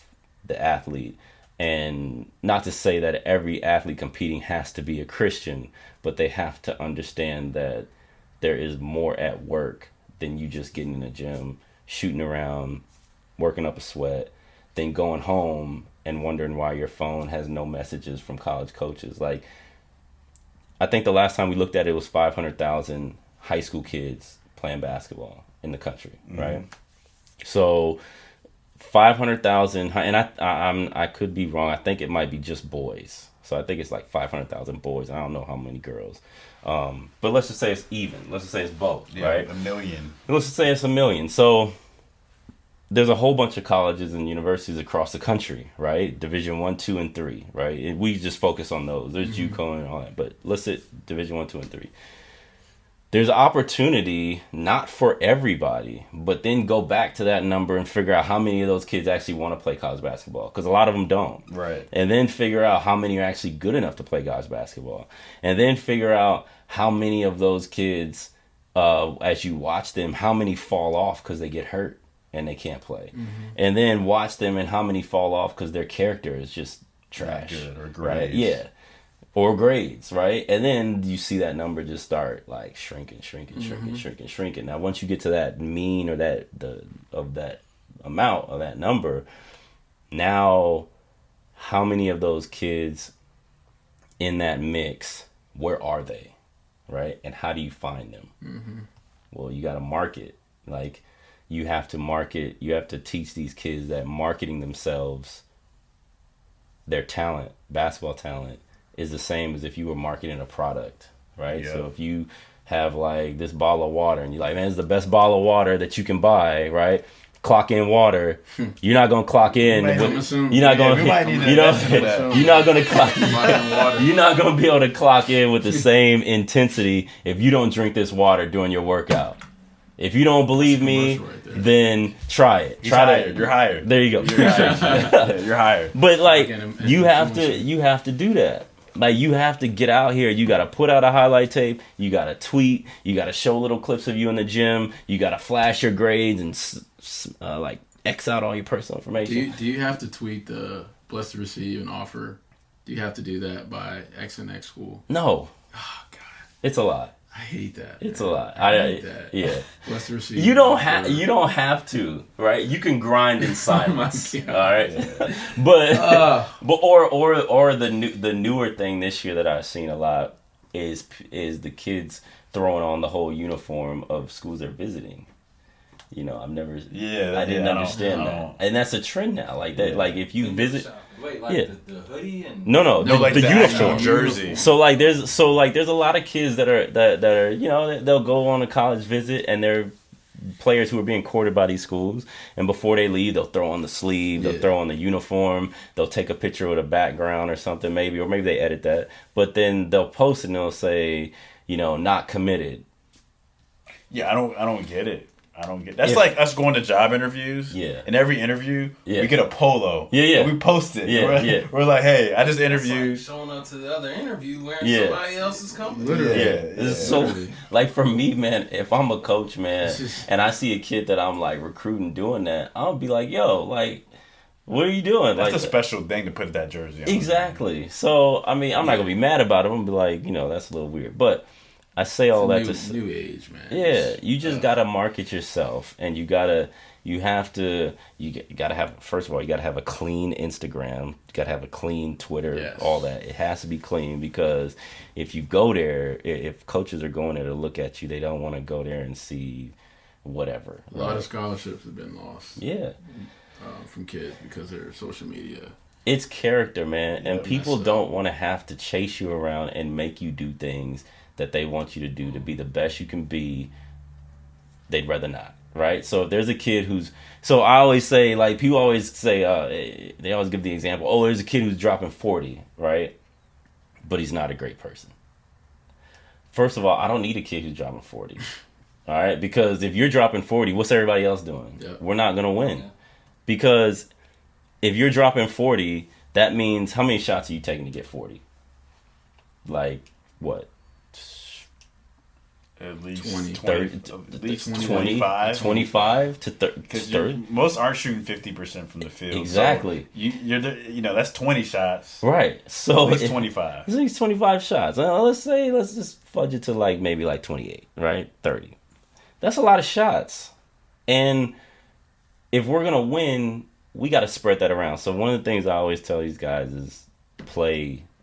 the athlete. And not to say that every athlete competing has to be a Christian, but they have to understand that there is more at work than you just getting in the gym, shooting around, working up a sweat, then going home and wondering why your phone has no messages from college coaches. Like, I think the last time we looked at it was 500,000 high school kids playing basketball in the country, right? So 500,000, and I could be wrong. I think it might be just boys. So I think it's like 500,000 boys. I don't know how many girls. But let's just say it's even. Let's just say it's both, right? 1 million. Let's just say it's 1 million. So there's a whole bunch of colleges and universities across the country, right? Division 1, 2, and 3, right? And we just focus on those. There's JUCO and all that, but let's say Division 1, 2, and 3. There's opportunity, not for everybody, but then go back to that number and figure out how many of those kids actually want to play college basketball, because a lot of them don't. Right. And then figure out how many are actually good enough to play college basketball. And then figure out how many of those kids, as you watch them, how many fall off because they get hurt and they can't play. And then watch them and how many fall off because their character is just trash. Not good, or grades. Right? Yeah. Or grades, right? And then you see that number just start like shrinking. Now, once you get to that mean or that amount of that number, now how many of those kids in that mix, where are they, right? And how do you find them? Well, you got to market. Like, you have to market. You have to teach these kids that marketing themselves, their talent, basketball talent, is the same as if you were marketing a product, right? Yeah. So if you have like this bottle of water and you're like, man, it's the best bottle of water that you can buy, right? Clock in water. You're not gonna clock in. You're not gonna clock. You're not gonna be able to clock in with the same intensity if you don't drink this water during your workout. If you don't believe me, then try it. You're hired. There you go. You're hired. But like, you have to do that. Like, you have to get out here. You got to put out a highlight tape. You got to tweet. You got to show little clips of you in the gym. You got to flash your grades and like X out all your personal information. Do you have to tweet the blessed to receive and offer? Do you have to do that by X and X school? No. Oh God, it's a lot. I hate that. It's a lot. I hate that. Yeah. Blessed to receive. You don't have to, right? You can grind in silence. All right. Yeah. But or the newer thing this year that I've seen a lot is the kids throwing on the whole uniform of schools they're visiting. You know, I didn't understand that, and that's a trend now. Like that, like if you visit. Wait, like the hoodie and no, like the uniform jersey. So there's a lot of kids that are you know, they'll go on a college visit and they're players who are being courted by these schools, and before they leave they'll throw on the sleeve, they'll throw on the uniform, they'll take a picture with a background or something maybe they edit that, but then they'll post it and they'll say, you know, not committed. Yeah, I don't get it. That's like us going to job interviews. Yeah. In every interview, Yeah. we get a polo. Yeah. And we post it. Yeah. We're like, hey, I just It's interviewed. like showing up to the other interview wearing Yeah. somebody else's company. Literally. It's so like for me, man. If I'm a coach, man, and I see a kid that I'm like recruiting doing that, I'll be like, yo, like, what are you doing? That's like a special thing to put that jersey on. Exactly. So I mean, I'm not gonna be mad about it. I'm gonna be like, that's a little weird, but. I say all that to new age, man. Yeah, you just gotta market yourself, and you gotta have, first of all, you gotta have a clean Instagram, you gotta have a clean Twitter, all that. It has to be clean, because if you go there, if coaches are going there to look at you, they don't want to go there and see whatever. A lot of scholarships have been lost. Yeah. From kids because of their social media. It's character, man, and people don't want to have to chase you around and make you do things that they want you to do to be the best you can be. They'd rather not, right? So if there's a kid so I always say, like, people always say, they always give the example, oh, there's a kid who's dropping 40, right? But he's not a great person. First of all, I don't need a kid who's dropping 40, all right? Because if you're dropping 40, what's everybody else doing? Yep. We're not going to win. Because if you're dropping 40, that means how many shots are you taking to get 40? Like, what? At least 20, 30, at least 25 to 30. Most aren't shooting 50% from the field. Exactly. So that's 20 shots. Right. So at least 25. At least 25 shots. Let's just fudge it to maybe 28, right? 30. That's a lot of shots. And if we're going to win, we got to spread that around. So one of the things I always tell these guys is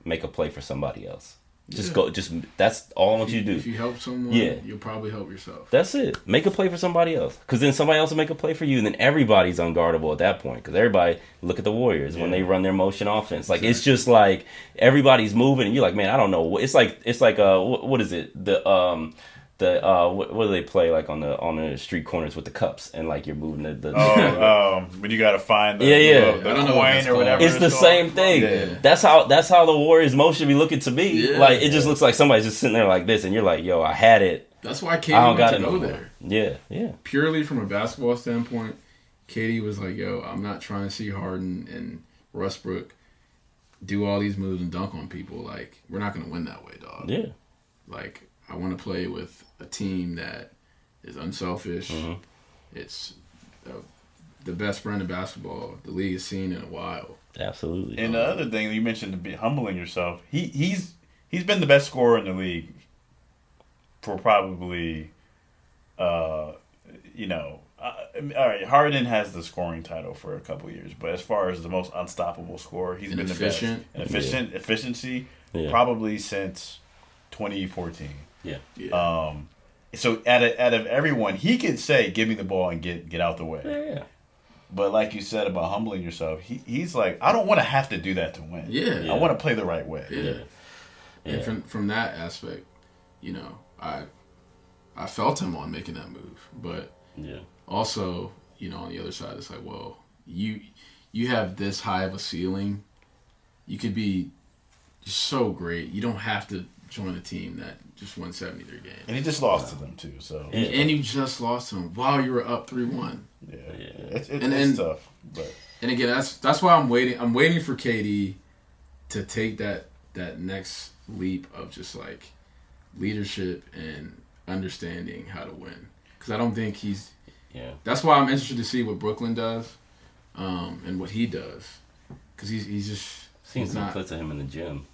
make a play for somebody else. That's all I want you to do. If you help someone, you'll probably help yourself. That's it. Make a play for somebody else. Because then somebody else will make a play for you, and then everybody's unguardable at that point. Because everybody, look at the Warriors when they run their motion offense. Like, it's just like everybody's moving, and you're like, man, I don't know. It's like what is it? What do they play like on the street corners with the cups, and like you're moving when you gotta find the coin or whatever. It's the same thing. Yeah. That's how the Warriors motion be looking to me. Yeah. Like, it just looks like somebody's just sitting there like this, and you're like, yo, I had it. That's why Katie I don't wanted got to it go no there. more. Yeah. Purely from a basketball standpoint, Katie was like, yo, I'm not trying to see Harden and Westbrook do all these moves and dunk on people. Like, we're not gonna win that way, dog. Yeah. Like, I want to play with a team that is unselfish. Mm-hmm. It's the best brand of basketball the league has seen in a while. Absolutely. And the other thing you mentioned, to be humbling yourself, he's been the best scorer in the league for probably, all right, Harden has the scoring title for a couple years, but as far as the most unstoppable scorer, he's been the best. And efficiency, probably since 2014. Yeah. So out of everyone, he could say, "Give me the ball and get out the way." Yeah. But like you said about humbling yourself, he's like, I don't want to have to do that to win. Yeah. I want to play the right way. Yeah. And from that aspect, I felt him on making that move, but also, on the other side, it's like, well, you have this high of a ceiling, you could be just so great. You don't have to join a team that just won 73 games. And he just lost to them too. So and you just lost to them while you were up 3-1. Yeah. It's tough. But and again, that's why I'm waiting. I'm waiting for KD to take that next leap of just like leadership and understanding how to win. Because I don't think he's. Yeah. That's why I'm interested to see what Brooklyn does, and what he does. Because he's just. Seen some clips of him in the gym.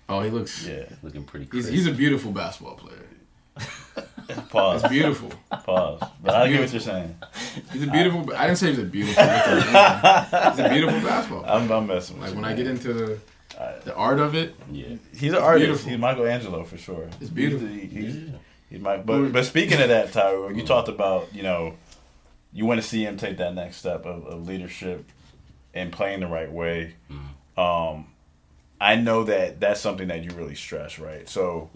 Oh, he looks. Yeah. Looking pretty crazy. He's a beautiful basketball player. Pause. It's beautiful. Pause. But I get what you're saying. He's a beautiful. I didn't say he's a beautiful. He's a beautiful basketball player. I'm messing with like you. When I get into the art of it. Yeah. He's an artist. Beautiful. He's Michelangelo for sure. It's beautiful. But speaking of that, Tyler, you talked about, you want to see him take that next step of leadership and playing the right way. I know that's something that you really stress, right? So,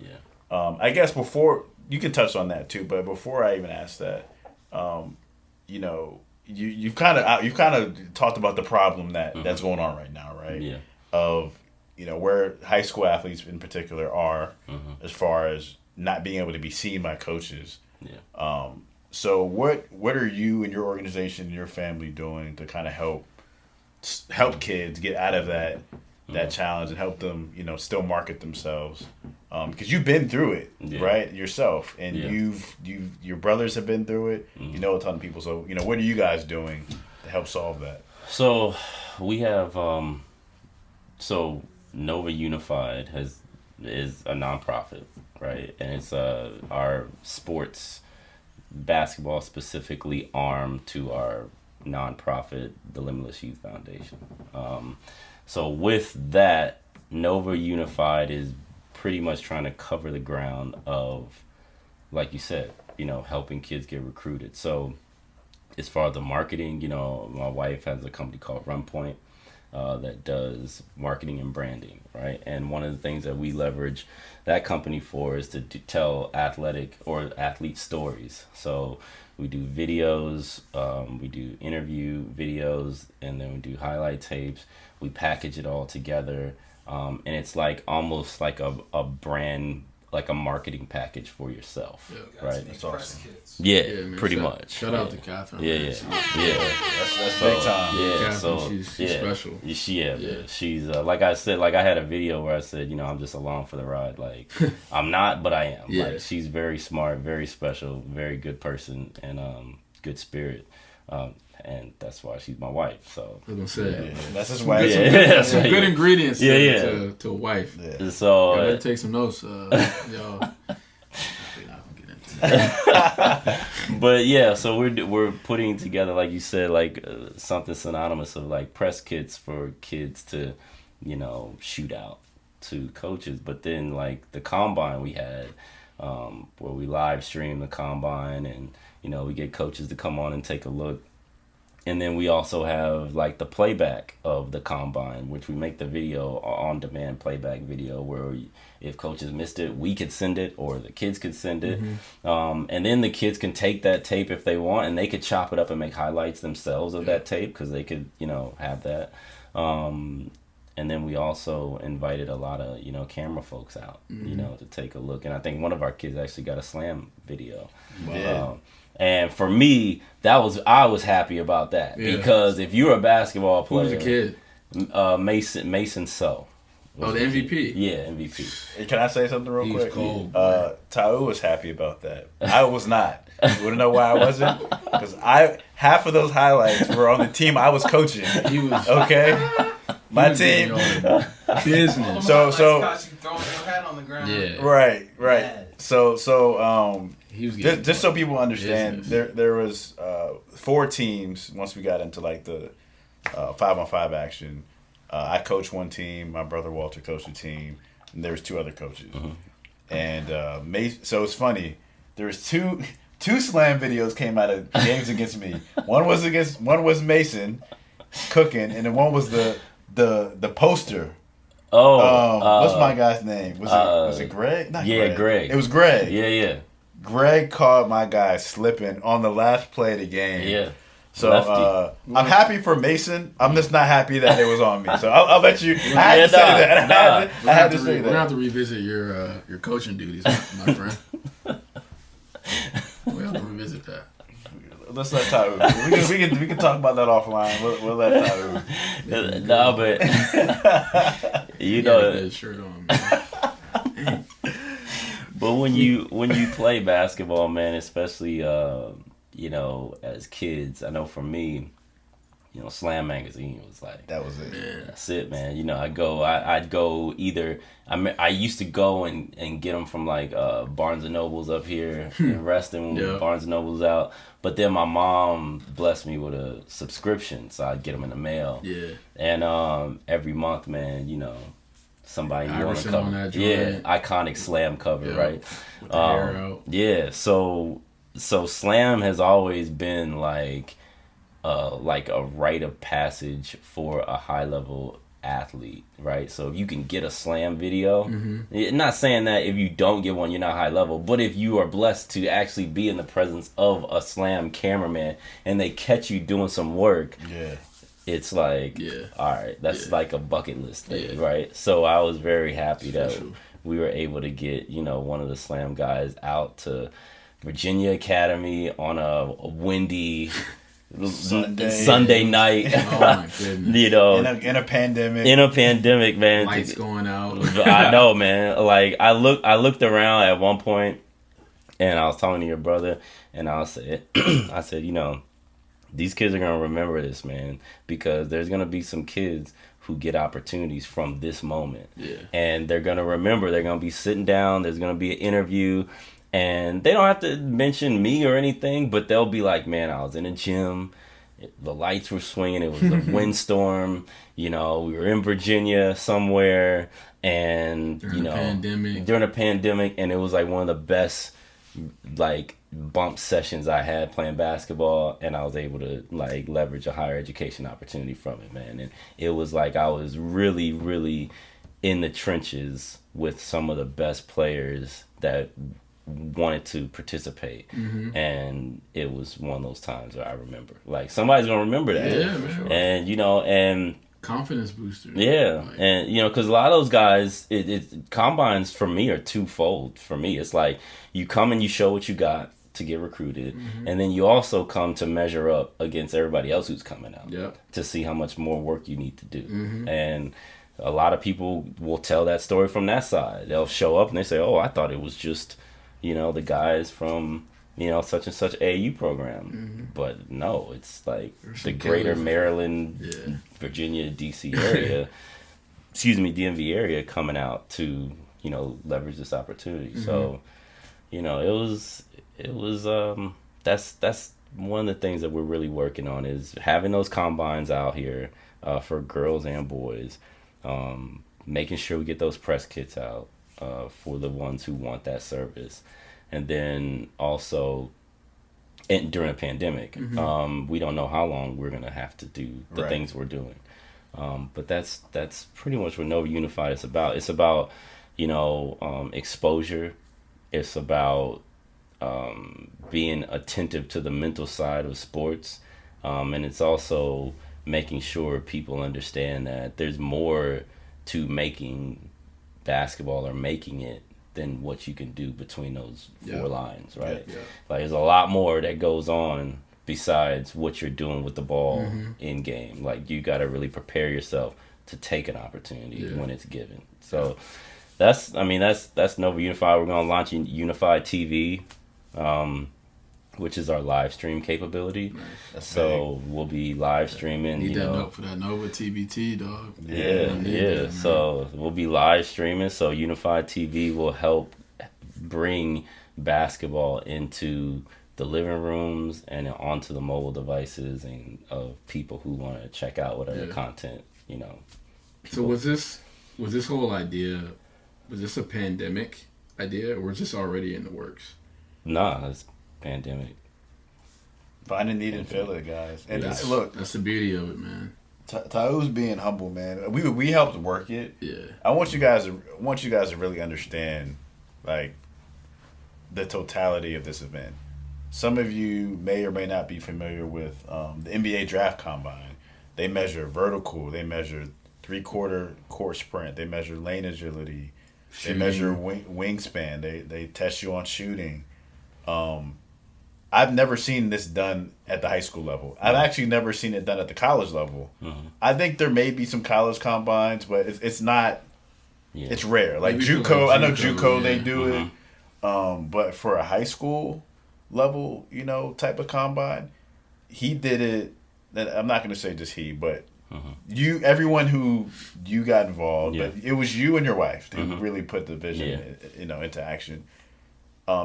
I guess before you can touch on that too, but before I even ask that, you've kind of talked about the problem that's going on right now, right? Yeah. Of where high school athletes in particular are, as far as not being able to be seen by coaches Yeah. So what are you and your organization and your family doing to kind of help kids get out of that challenge and help them, still market themselves? Because you've been through it, right, yourself, and your brothers have been through it. You know a ton of people. So what are you guys doing to help solve that? So we have so Nova Unified is a nonprofit, right, and it's our sports basketball specifically arm to our nonprofit, the Limitless Youth Foundation. So with that, Nova Unified is pretty much trying to cover the ground of, like you said, helping kids get recruited. So as far as the marketing, my wife has a company called RunPoint that does marketing and branding, right? And one of the things that we leverage that company for is to tell athlete stories. So we do videos, we do interview videos, and then we do highlight tapes. We package it all together, and it's like almost like a brand, like a marketing package for yourself, right? That's awesome. Yeah, man, pretty much. Shout out to Catherine. Yeah. That's big time. Yeah, Catherine, so she's special. She's like I said, like I had a video where I said, I'm just along for the ride. Like I'm not, but I am. Yeah. Like she's very smart, very special, very good person, and good spirit. And that's why she's my wife. So I was gonna say, that's his wife. that's some right. good ingredients Yeah. to a wife. Yeah. So I better take some notes, y'all. but yeah, so we're putting together, like you said, like something synonymous of like press kits for kids to, shoot out to coaches. But then like the combine we had, where we live stream the combine, and we get coaches to come on and take a look. And then we also have like the playback of the combine, which we make the video on demand playback video where if coaches missed it, we could send it or the kids could send it. And then the kids can take that tape if they want, and they could chop it up and make highlights themselves of that tape because they could, have that. And then we also invited a lot of, camera folks out, to take a look. And I think one of our kids actually got a slam video. Wow. And for me, I was happy about that because if you're a basketball player, Who's the kid? Mason So. Oh, the MVP. Yeah, MVP. Hey, can I say something real He's quick? cold. Tau was happy about that. I was not. You want to know why I wasn't? Because half of those highlights were on the team I was coaching. He was Okay, my team. Business. So throwing your hat on the ground. Yeah. right. Yeah. So He was getting just so people understand, business. there was 4 teams once we got into like the 5-on-5 action. I coached one team. My brother Walter coached a team, and there was 2 other coaches. And so it's funny. There was two slam videos came out of games against me. One was Mason cooking, and then one was the poster. What's my guy's name? Was it Greg? Not Greg. It was Greg. Yeah. Greg caught my guy slipping on the last play of the game. Yeah. So I'm happy for Mason. I'm just not happy that it was on me. So I'll let you. I had to say that. I had to say We're gonna that. have to revisit your coaching duties, my friend. We have to revisit that. Let's let Tau. We can talk about that offline. We'll let Tau. No, but That shirt on, man. But when you play basketball, man, especially as kids, I know for me, Slam Magazine was like That was it. That's it, man. I'd go either. I used to go and get them from like Barnes and Nobles up here in Reston when Barnes and Nobles out. But then my mom blessed me with a subscription, so I'd get them in the mail. Yeah. And every month, man, somebody new on the cover. On that iconic Slam cover, right? With the hair out. Yeah. So Slam has always been like a rite of passage for a high level athlete, right? So if you can get a Slam video, not saying that if you don't get one you're not high level, but if you are blessed to actually be in the presence of a Slam cameraman and they catch you doing some work, it's like, all right, that's like a bucket list thing, right? So I was very happy that we were able to get one of the Slam guys out to Virginia Academy on a windy Sunday. Sunday night. Oh my goodness. You know, in a pandemic. in a pandemic, man. Lights going out. I know, man. Like I looked around at one point, and I was talking to your brother, and I said, you know, these kids are gonna remember this, man, because there's gonna be some kids who get opportunities from this moment, and they're gonna remember. They're gonna be sitting down. There's gonna be an interview. And they don't have to mention me or anything, but they'll be like, man, I was in a gym. The lights were swinging. It was a windstorm. You know, we were in Virginia somewhere. And, during a pandemic. And it was like one of the best, like, bump sessions I had playing basketball. And I was able to, like, leverage a higher education opportunity from it, man. And it was like I was really, really in the trenches with some of the best players that wanted to participate, and it was one of those times where I remember, like, somebody's gonna remember that, man. And and confidence booster, like, and because a lot of those guys, it combines for me are twofold. For me, it's like you come and you show what you got to get recruited, and then you also come to measure up against everybody else who's coming out, to see how much more work you need to do, and a lot of people will tell that story from that side. They'll show up and they say, "Oh, I thought it was just." The guys from, such and such AAU program. But no, it's like the greater Maryland, Virginia, DC area, DMV area coming out to, leverage this opportunity. So, that's one of the things that we're really working on is having those combines out here for girls and boys, making sure we get those press kits out. For the ones who want that service. And then also during a pandemic, we don't know how long we're going to have to do the things we're doing. But that's pretty much what Nova Unified is about. It's about, exposure. It's about being attentive to the mental side of sports. And it's also making sure people understand that there's more to making basketball or making it than what you can do between those four lines, right? Like there's a lot more that goes on besides what you're doing with the ball in game. Like you got to really prepare yourself to take an opportunity when it's given. So that's Nova Unified. We're going to launch Unified TV, which is our live stream capability. Nice. So we'll be live streaming. Need that note for that Nova TBT, dog. Yeah. So we'll be live streaming. So Unified TV will help bring basketball into the living rooms and onto the mobile devices and of people who want to check out whatever content, So was this whole idea, was this a pandemic idea or was this already in the works? Nah, it's pandemic. Find a need and fill it, guys. And look, that's the beauty of it, man. Tau's being humble, man. We helped work it. Yeah. I want you guys to really understand, like, the totality of this event. Some of you may or may not be familiar with the NBA Draft Combine. They measure vertical. They measure three-quarter court sprint. They measure lane agility. Shooting. They measure wingspan. They test you on shooting. I've never seen this done at the high school level. I've actually never seen it done at the college level. I think there may be some college combines, but it's not. Yeah. It's rare. Like JUCO, I know JUCO they do it, but for a high school level, type of combine, he did it. I'm not going to say just he, but everyone who you got involved, but it was you and your wife who really put the vision, into action.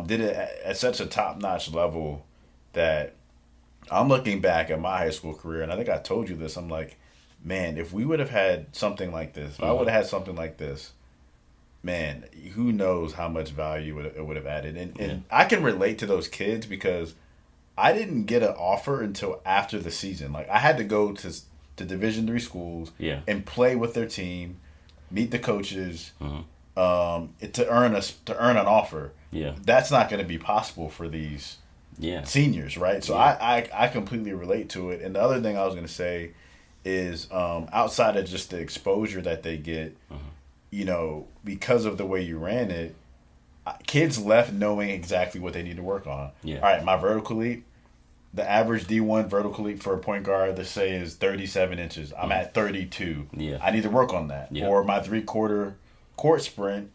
Did it at such a top-notch level that I'm looking back at my high school career, and I think I told you this. I'm like, man, if we would have had something like this, if I would have had something like this, man, who knows how much value it would have added. And I can relate to those kids because I didn't get an offer until after the season. Like, I had to go to Division III schools and play with their team, meet the coaches, to earn an offer. Yeah, that's not going to be possible for these seniors, right? So I completely relate to it. And the other thing I was going to say is outside of just the exposure that they get, because of the way you ran it, kids left knowing exactly what they need to work on. Yeah. All right, my vertical leap, the average D1 vertical leap for a point guard, let's say, is 37 inches. I'm at 32. Yeah. I need to work on that. Yeah. Or my 3/4 court sprint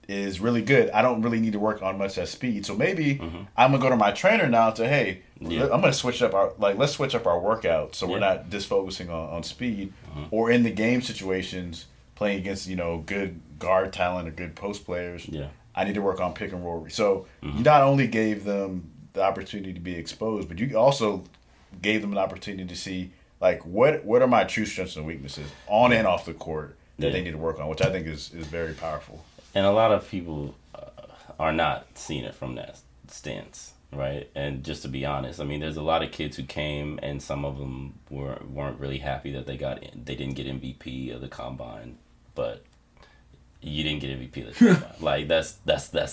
is really good. I don't really need to work on much at speed. So maybe I'm gonna go to my trainer now and say, hey, I'm gonna switch up let's switch up our workout so we're not just focusing on speed. Or in the game situations, playing against, good guard talent or good post players. Yeah. I need to work on pick and roll. So you not only gave them the opportunity to be exposed, but you also gave them an opportunity to see like what are my true strengths and weaknesses on and off the court that they need to work on, which I think is very powerful. And a lot of people are not seeing it from that stance, right? And just to be honest, I mean, there's a lot of kids who came, and some of them weren't really happy that they didn't get MVP of the combine, but you didn't get MVP of the combine. Like that's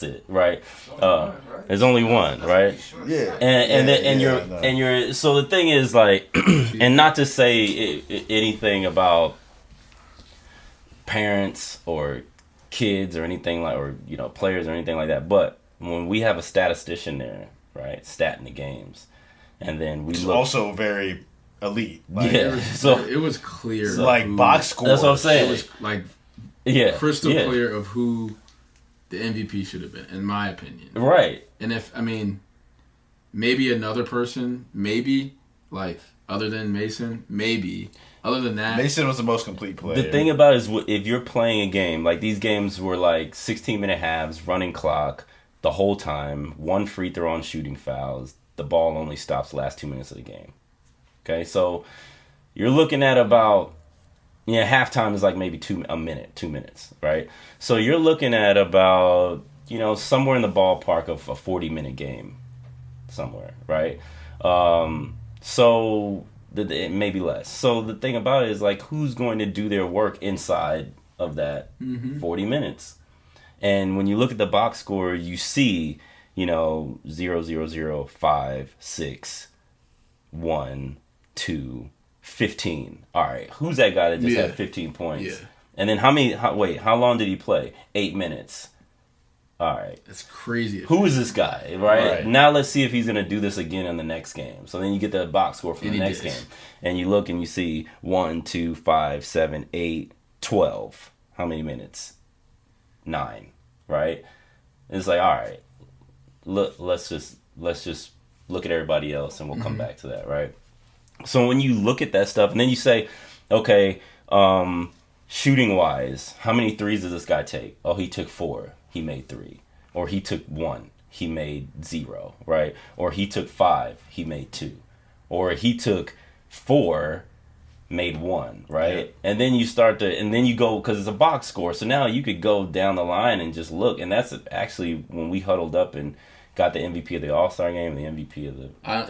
it, right? There's only one, right? Yeah. And you're so the thing is like, and not to say anything about parents or kids or anything like, or players or anything like that, but when we have a statistician there, right, statting the games, and then we look also very elite. Like, so it was clear, like box scores. That's what I'm saying. It was like crystal clear of who the MVP should have been, in my opinion. Right. And maybe another person, like other than Mason, other than that, Mason was the most complete player. The thing about it is, if you're playing a game, like these games were like 16-minute halves, running clock the whole time, one free throw on shooting fouls, the ball only stops the last 2 minutes of the game. Okay, so you're looking at about, halftime is like maybe 2 minutes, right? So you're looking at about, somewhere in the ballpark of a 40-minute game, somewhere, right? So maybe less. So the thing about it is like, who's going to do their work inside of that 40 minutes? And when you look at the box score, you see, 0, 0, 0, 5, 6, 1, 2, 15. All right, who's that guy that just had 15 points? Yeah. And then how long did he play? 8 minutes. All right. That's crazy. Who is this guy, right? Now let's see if he's going to do this again in the next game. So then you get the box score from the next game. And you look and you see 1, 2, 5, 7, 8, 12. How many minutes? 9, right? It's like, all right, let's just look at everybody else and we'll come back to that, right? So when you look at that stuff and then you say, okay, shooting wise, how many threes does this guy take? Oh, he took 4. He made 3. Or he took 1. He made 0, right? Or he took 5. He made 2. Or he took 4, made 1, right? Yeah. And then you go, because it's a box score. So now you could go down the line and just look. And that's actually when we huddled up and got the MVP of the All-Star game and the MVP of the I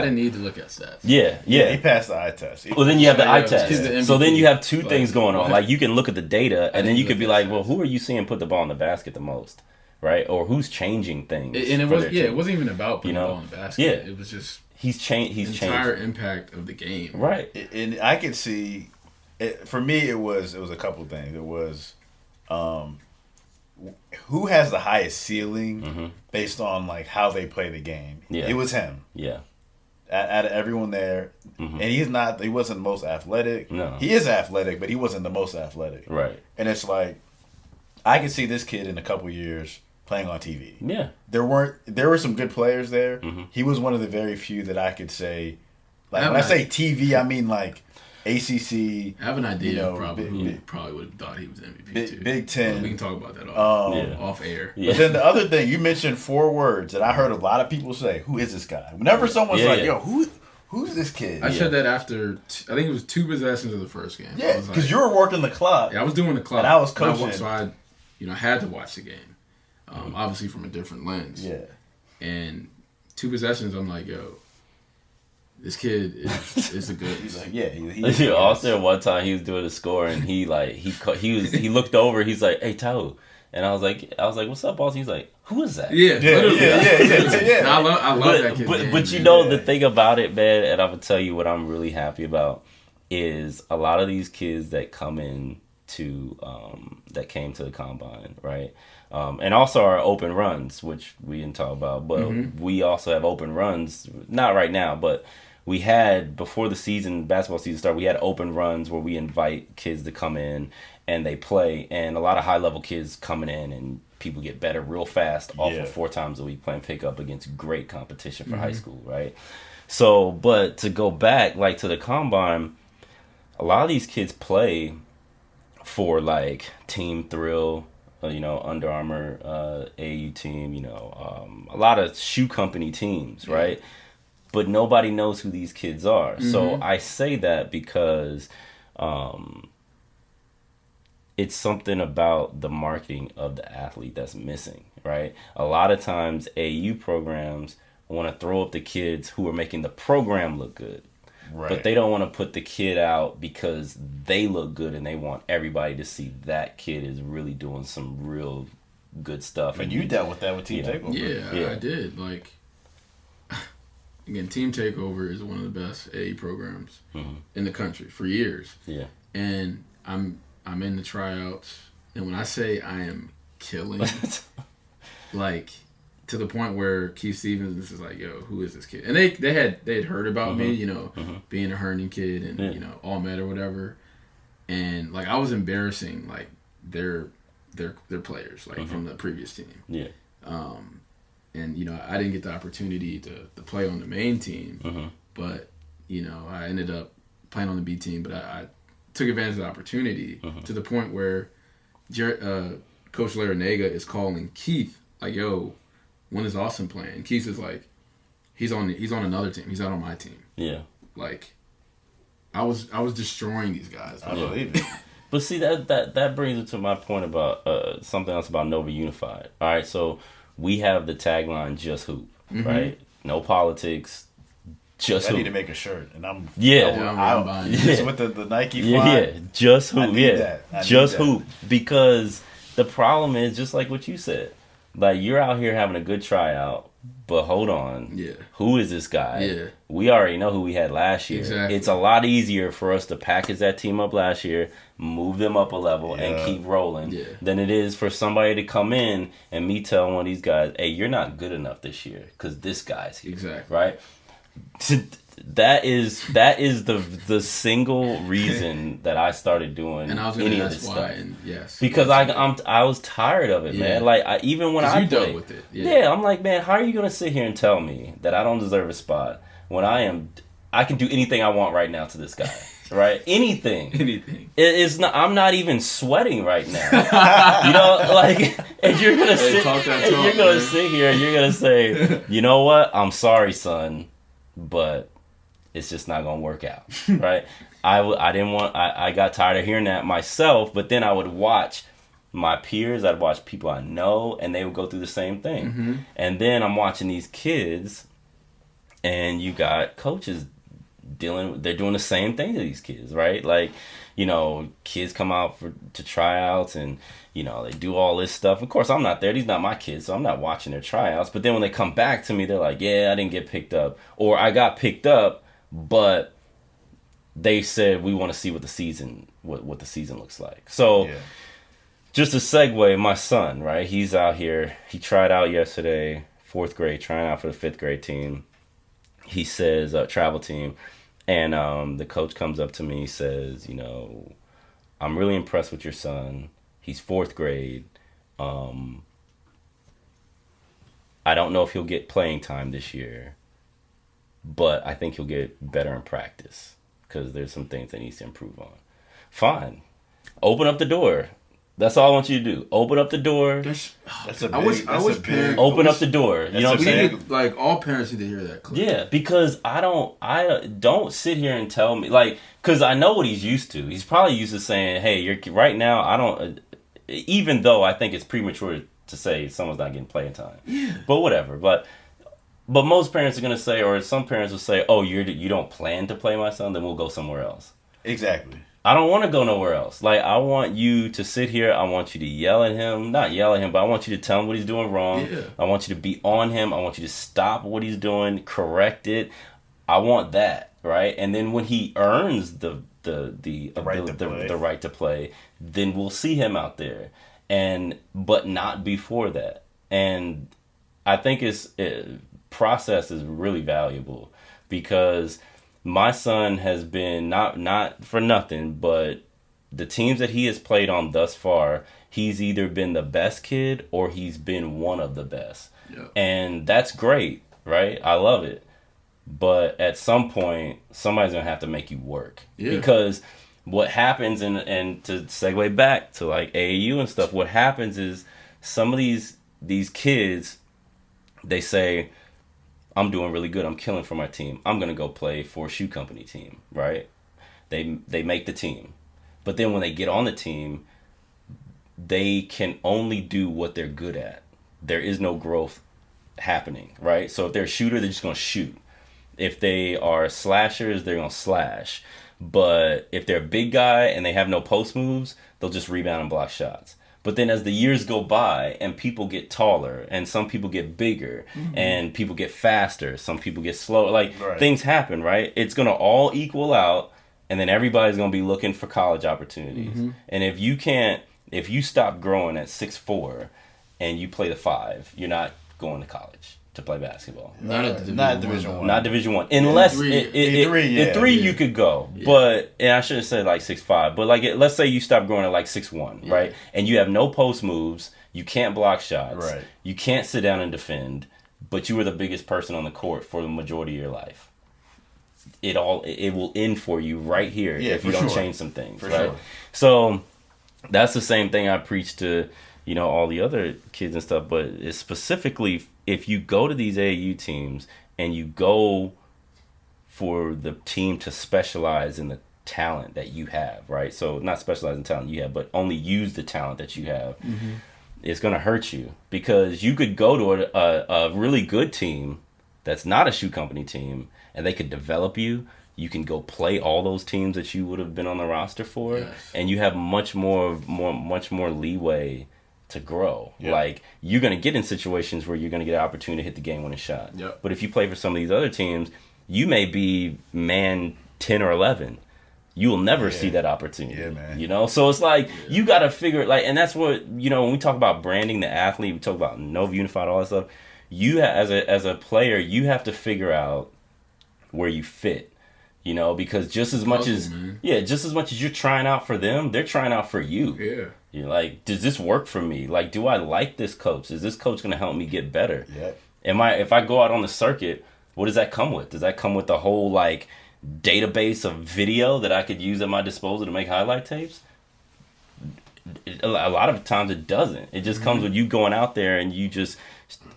didn't need to look at stats. Yeah. He passed the eye test. Well, then you have the eye test. The so then you have two things going on. Like, you can look at the data, and then you could be like, well, who are you seeing put the ball in the basket the most? Right? Or who's changing things? And it wasn't even about putting the ball in the basket. Yeah. It was just he's changed. The entire impact of the game. Right. And I could see, for me, it was a couple of things. It was who has the highest ceiling based on like how they play the game. Yeah. It was him. Yeah. Out of everyone there, and he wasn't the most athletic. No. He is athletic, but he wasn't the most athletic. Right. And it's like, I could see this kid in a couple years playing on TV. Yeah. There were some good players there. He was one of the very few that I could say, like, when I say TV, I mean like ACC. I have an idea of probably who probably would have thought he was MVP too. Big Ten. We can talk about that off air. Yeah. But then the other thing, you mentioned 4 words that I heard a lot of people say. Who is this guy? Whenever someone's yo, who's this kid? I said that after, I think it was 2 possessions of the first game. Yeah, because you were working the clock. Yeah, I was doing the clock. And I was coaching. So I had to watch the game. Obviously from a different lens. Yeah. And 2 possessions, I'm like, yo, this kid is a good. He's like, yeah. Also, one time he was doing a score and he looked over. He's like, "Hey, Tau," and I was like, "What's up, boss?" He's like, "Who is that?" Yeah. And I love that kid. But you know the thing about it, man, and I'm gonna tell you what I'm really happy about is a lot of these kids that come in that came to the combine, right? And also our open runs, which we didn't talk about, but we also have open runs, not right now, but we had, before the basketball season started, we had open runs where we invite kids to come in and they play, and a lot of high-level kids coming in, and people get better real fast off of 4 times a week playing pickup against great competition for high school, right? So, but to go back, like, to the combine, a lot of these kids play for, like, Team Thrill, Under Armour, AU team, a lot of shoe company teams, right? But nobody knows who these kids are. So I say that because it's something about the marketing of the athlete that's missing, right? A lot of times AU programs want to throw up the kids who are making the program look good. Right. But they don't want to put the kid out because they look good, and they want everybody to see that kid is really doing some real good stuff. And you dealt with that with Team Takeover. Yeah, I did. Like, again, Team Takeover is one of the best AE programs in the country for years. Yeah. And I'm in the tryouts, and when I say I am killing, like, to the point where Keith Stevens is like, yo, who is this kid? And they had heard about me, being a Herndon kid and all Met or whatever. And, like, I was embarrassing, like, their players, like, from the previous team. Yeah. And, I didn't get the opportunity to play on the main team, but, I ended up playing on the B team, but I took advantage of the opportunity to the point where Coach Larinaga is calling Keith, like, yo, when is Austin playing? Keith is like, he's on another team. He's not on my team. Yeah. Like, I was destroying these guys. I believe it. But see, that brings it to my point about something else about Nova Unified. All right, so we have the tagline, just hoop, right? No politics, just hoop. I need to make a shirt, and I'm buying just with the Nike font. Yeah, just hoop. I need that. Just hoop, because the problem is just like what you said. Like, you're out here having a good tryout, but hold on. Yeah. Who is this guy? Yeah. We already know who we had last year. Exactly. It's a lot easier for us to package that team up last year, move them up a level, and keep rolling than it is for somebody to come in and me tell one of these guys, hey, you're not good enough this year because this guy's here. Exactly. Right? That is the single reason that I started doing any of this stuff. Because I was tired of it, man. Like, even when I dealt with it, I'm like, man, how are you gonna sit here and tell me that I don't deserve a spot when I can do anything I want right now to this guy, right? Anything. It's not. I'm not even sweating right now. Like, and you're gonna sit here and you're gonna say, you know what? I'm sorry, son, but it's just not gonna work out, right? I got tired of hearing that myself, but then I would watch my peers, I'd watch people I know, and they would go through the same thing. And then I'm watching these kids, and you got coaches they're doing the same thing to these kids, right? Like, kids come out to tryouts, and they do all this stuff. Of course, I'm not there. These are not my kids, so I'm not watching their tryouts. But then when they come back to me, they're like, yeah, I didn't get picked up. Or I got picked up, but they said we want to see what the season looks like. So just a segue, my son, right? He's out here. He tried out yesterday, 4th grade, trying out for the 5th grade team. He says, travel team. And the coach comes up to me, he says, I'm really impressed with your son. He's 4th grade. I don't know if he'll get playing time this year, but I think he'll get better in practice because there's some things that he needs to improve on. Fine. Open up the door. That's all I want you to do. Open up the door. Open up the door. You know what I'm saying? Like, all parents need to hear that clip. Yeah, because I don't sit here and tell me, like, because I know what he's used to. He's probably used to saying, hey, you're right now, I don't, even though I think it's premature to say someone's not getting playing time. Yeah. But whatever. But most parents are going to say, or some parents will say, oh, you don't plan to play my son, then we'll go somewhere else. Exactly. I don't want to go nowhere else. Like, I want you to sit here. I want you to yell at him. Not yell at him, but I want you to tell him what he's doing wrong. Yeah. I want you to be on him. I want you to stop what he's doing, correct it. I want that, right? And then when he earns the the right to play, then we'll see him out there, but not before that. And I think process is really valuable, because my son has been not for nothing, but the teams that he has played on thus far, he's either been the best kid or he's been one of the best. Yep. And that's great, right? I love it. But at some point, somebody's going to have to make you work. Yeah. Because what happens, and to segue back to like AAU and stuff, what happens is some of these kids, they say, I'm doing really good. I'm killing for my team. I'm going to go play for a shoe company team, right? They make the team. But then when they get on the team, they can only do what they're good at. There is no growth happening, right? So if they're a shooter, they're just going to shoot. If they are slashers, they're going to slash. But if they're a big guy and they have no post moves, they'll just rebound and block shots. But then as the years go by and people get taller and some people get bigger and people get faster, some people get slower, things happen, right? It's going to all equal out, and then everybody's going to be looking for college opportunities. And if you stop growing at 6'4" and you play the 5, you're not going to college to play basketball. Not Division One. Not Division One. Unless in 3 you could go. Yeah. But, and I should have said like 6'5", but let's say you stop growing at like 6'1", right? And you have no post moves, you can't block shots, right? You can't sit down and defend, but you were the biggest person on the court for the majority of your life. It will end for you right here if you don't change some things, right? Sure. So that's the same thing I preach to, all the other kids and stuff, but it's specifically if you go to these AAU teams and you go for the team to specialize in the talent that you have, right? So not specialize in talent you have, but only use the talent that you have. It's going to hurt you, because you could go to a really good team that's not a shoe company team, and they could develop you. You can go play all those teams that you would have been on the roster for, and you have much more leeway to grow. Yeah. Like, you're going to get in situations where you're going to get an opportunity to hit the game-winning shot. Yep. But if you play for some of these other teams, you may be man 10 or 11. You will never see that opportunity. Yeah, man. So it's like, you got to figure it, and that's what, when we talk about branding the athlete, we talk about Nova Unified, all that stuff. You as a player, you have to figure out where you fit, because just as much as you're trying out for them, they're trying out for you. Yeah. You're like, does this work for me? Like, do I like this coach? Is this coach going to help me get better? Yeah. If I go out on the circuit, what does that come with? Does that come with the whole database of video that I could use at my disposal to make highlight tapes? A lot of times it doesn't. It just comes with you going out there and you just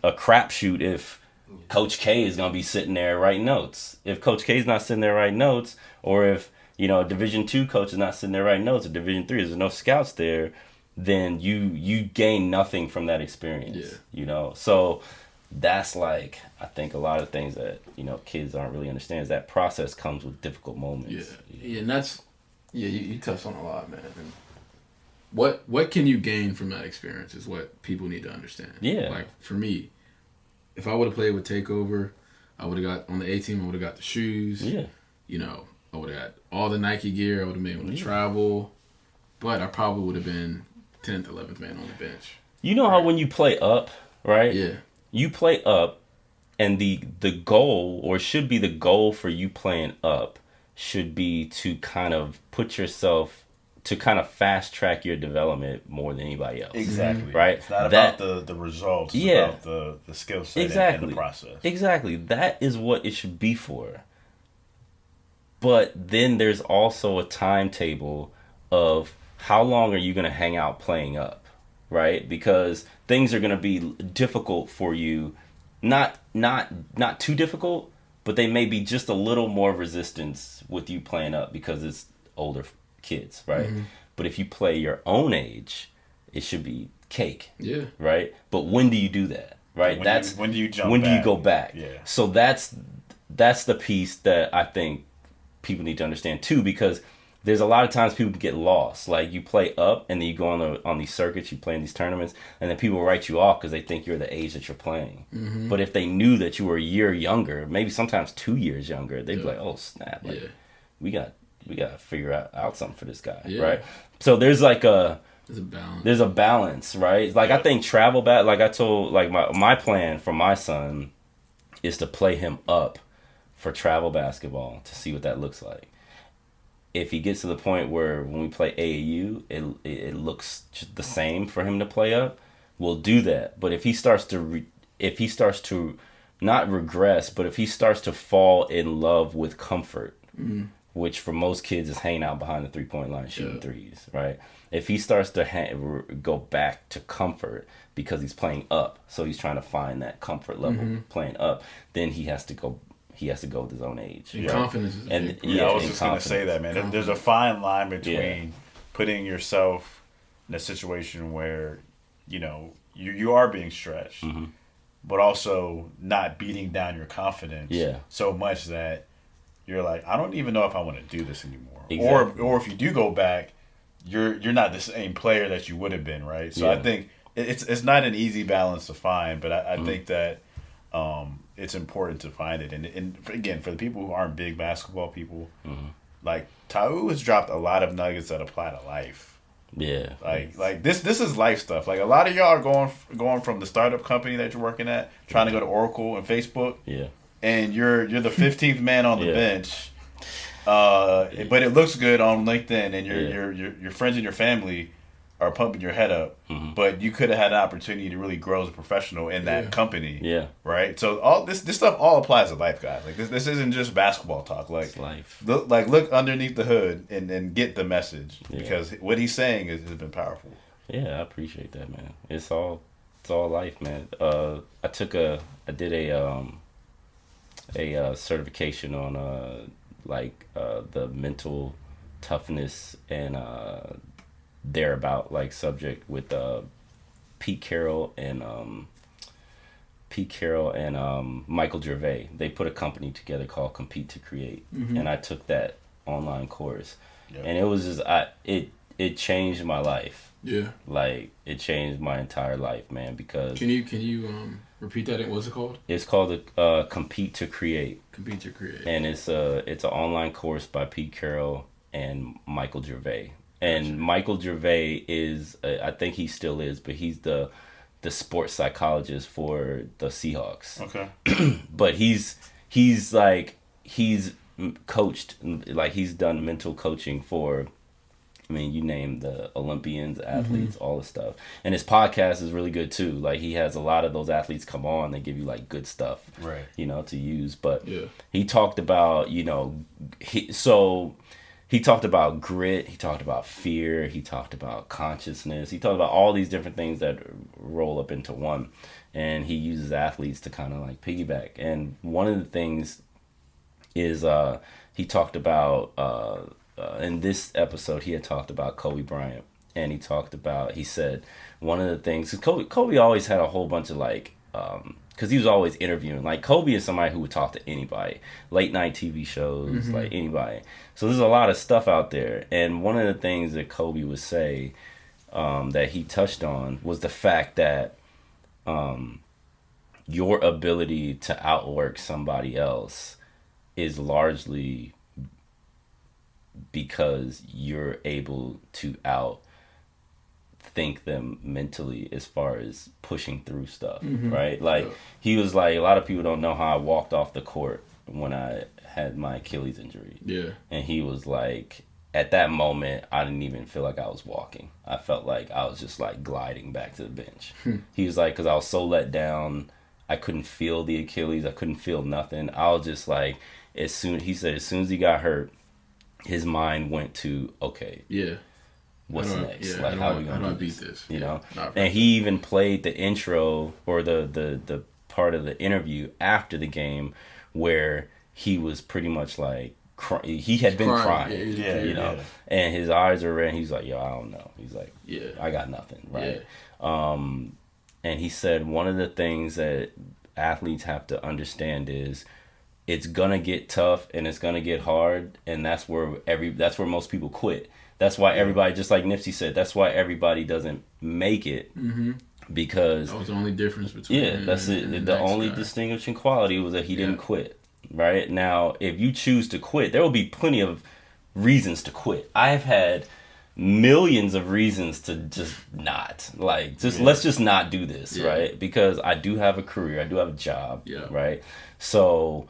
a crapshoot if Coach K is going to be sitting there writing notes. If Coach K is not sitting there writing notes, or if a Division II coach is not sitting there writing notes, or Division III, there's no scouts there, then you gain nothing from that experience. Yeah. So that's I think a lot of things that kids aren't really understand is that process comes with difficult moments. Yeah, and that's you touched on a lot, man. And what can you gain from that experience is what people need to understand. Yeah. Like, for me, if I would have played with Takeover, I would have got on the A team. I would have got the shoes. Yeah. I would have got all the Nike gear. I would have been able to travel, but I probably would have been 10th, 11th man on the bench. You know how when you play up, right? Yeah. You play up, and the goal, or should be the goal for you playing up, should be to kind of put yourself, to kind of fast track your development more than anybody else. Exactly. Right? It's not about the results. It's about the skill set and the process. Exactly. That is what it should be for. But then there's also a timetable of how long are you going to hang out playing up, right? Because things are going to be difficult for you. Not too difficult, but they may be just a little more resistance with you playing up because it's older kids, right? But if you play your own age, it should be cake. Yeah. Right? But when do you do that? Right? When do you jump when back? do you go back? Yeah. So that's the piece that I think people need to understand too, because there's a lot of times people get lost. Like, you play up and then you go on these circuits, you play in these tournaments, and then people write you off because they think you're the age that you're playing. But if they knew that you were a year younger, maybe sometimes 2 years younger, they'd be like, oh snap, we got gotta figure out something for this guy, Yeah. right? So there's like There's a balance. there's a balance, right? Like I think travel back, like I told, like my plan for my son is to play him up for travel basketball to see what that looks like. If he gets to the point where when we play AAU, it looks just the same for him to play up, we'll do that. But if he starts to not regress, but if he starts to fall in love with comfort, which for most kids is hanging out behind the 3-point line shooting threes, right? If he starts to go back to comfort because he's playing up, so he's trying to find that comfort level playing up, then he has to go with his own age. And right? confidence is I was just going to say that, man. There's a fine line between putting yourself in a situation where, you are being stretched, but also not beating down your confidence so much that you're like, I don't even know if I want to do this anymore. Exactly. Or if you do go back, you're not the same player that you would have been, right? So I think it's not an easy balance to find, but I think that it's important to find it. And again, for the people who aren't big basketball people, like Tau has dropped a lot of nuggets that apply to life. Yeah. Like this is life stuff. Like a lot of y'all are going from the startup company that you're working at, trying to go to Oracle and Facebook. Yeah. And you're the 15th man on the bench. But it looks good on LinkedIn, and your friends and your family are pumping your head up. But you could have had an opportunity to really grow as a professional in that company. Yeah. Right. So all this stuff all applies to life, guys. Like this isn't just basketball talk. Like It's life. Look underneath the hood and get the message, because what he's saying has been powerful. Yeah, I appreciate that, man. It's all life, man. I did a certification on the mental toughness and thereabout subject with Pete Carroll and Michael Gervais. They put a company together called Compete to Create, and I took that online course, and it was just it changed my life. Yeah. Like it changed my entire life, man. Because can you repeat that? What's it called? It's called Compete to Create. Compete to Create. And it's an online course by Pete Carroll and Michael Gervais. And Michael Gervais is I think he still is, but he's the sports psychologist for the Seahawks. Okay. But he's coached, like he's done mental coaching for, I mean, you name the Olympians, athletes, all this stuff. And his podcast is really good too. Like he has a lot of those athletes come on, they give you like good stuff, right? To use. But he talked about, he talked about grit, he talked about fear, he talked about consciousness, he talked about all these different things that roll up into one. And he uses athletes to kind of like piggyback. And one of the things is he talked about in this episode, he had talked about Kobe Bryant, and he said one of the things, because Kobe always had a whole bunch of because he was always interviewing. Like Kobe is somebody who would talk to anybody, late night TV shows, like anybody. So there's a lot of stuff out there, and one of the things that Kobe would say that he touched on was the fact that your ability to outwork somebody else is largely because you're able to outthink them mentally as far as pushing through stuff, right? Like he was like, a lot of people don't know how I walked off the court when I had my Achilles injury. Yeah. And he was like, at that moment, I didn't even feel like I was walking. I felt like I was just like gliding back to the bench. He was like, because I was so let down, I couldn't feel the Achilles. I couldn't feel nothing. I was just like, as soon as he got hurt, his mind went to, okay, what's next? Yeah, like, how are we going to beat this? And he even played the intro or the part of the interview after the game where he was pretty much like, he had been crying, and his eyes are red. And he's like, yo, I don't know. He's like, I got nothing, right? And he said one of the things that athletes have to understand is it's gonna get tough and it's gonna get hard, and that's where most people quit. That's why everybody, just like Nipsey said, that's why everybody doesn't make it, because that was the only difference between that's it. The only distinguishing quality was that he didn't quit. Right now, if you choose to quit, there will be plenty of reasons to quit. I've had millions of reasons to just not let's just not do this, right? Because I do have a career, I do have a job, right? So,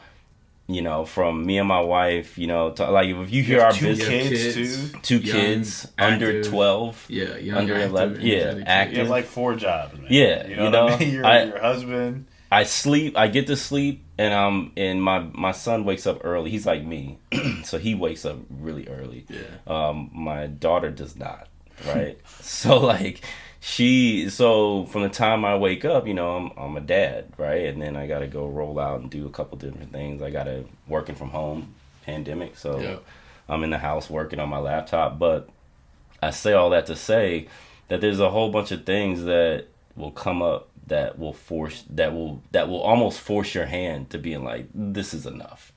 you know, from me and my wife, you know, to, like if you hear our business, two kids under 12, under 11, active. You have like 4 jobs, man. Yeah, you know what I mean? Your husband. I get to sleep, and my son wakes up early. He's like me, so he wakes up really early. My daughter does not, right? So like so from the time I wake up, you know, I'm a dad, right? And then I got to go roll out and do a couple different things. I got to working from home, pandemic, so I'm in the house working on my laptop. But I say all that to say that there's a whole bunch of things that will come up that will almost force your hand to being like, this is enough.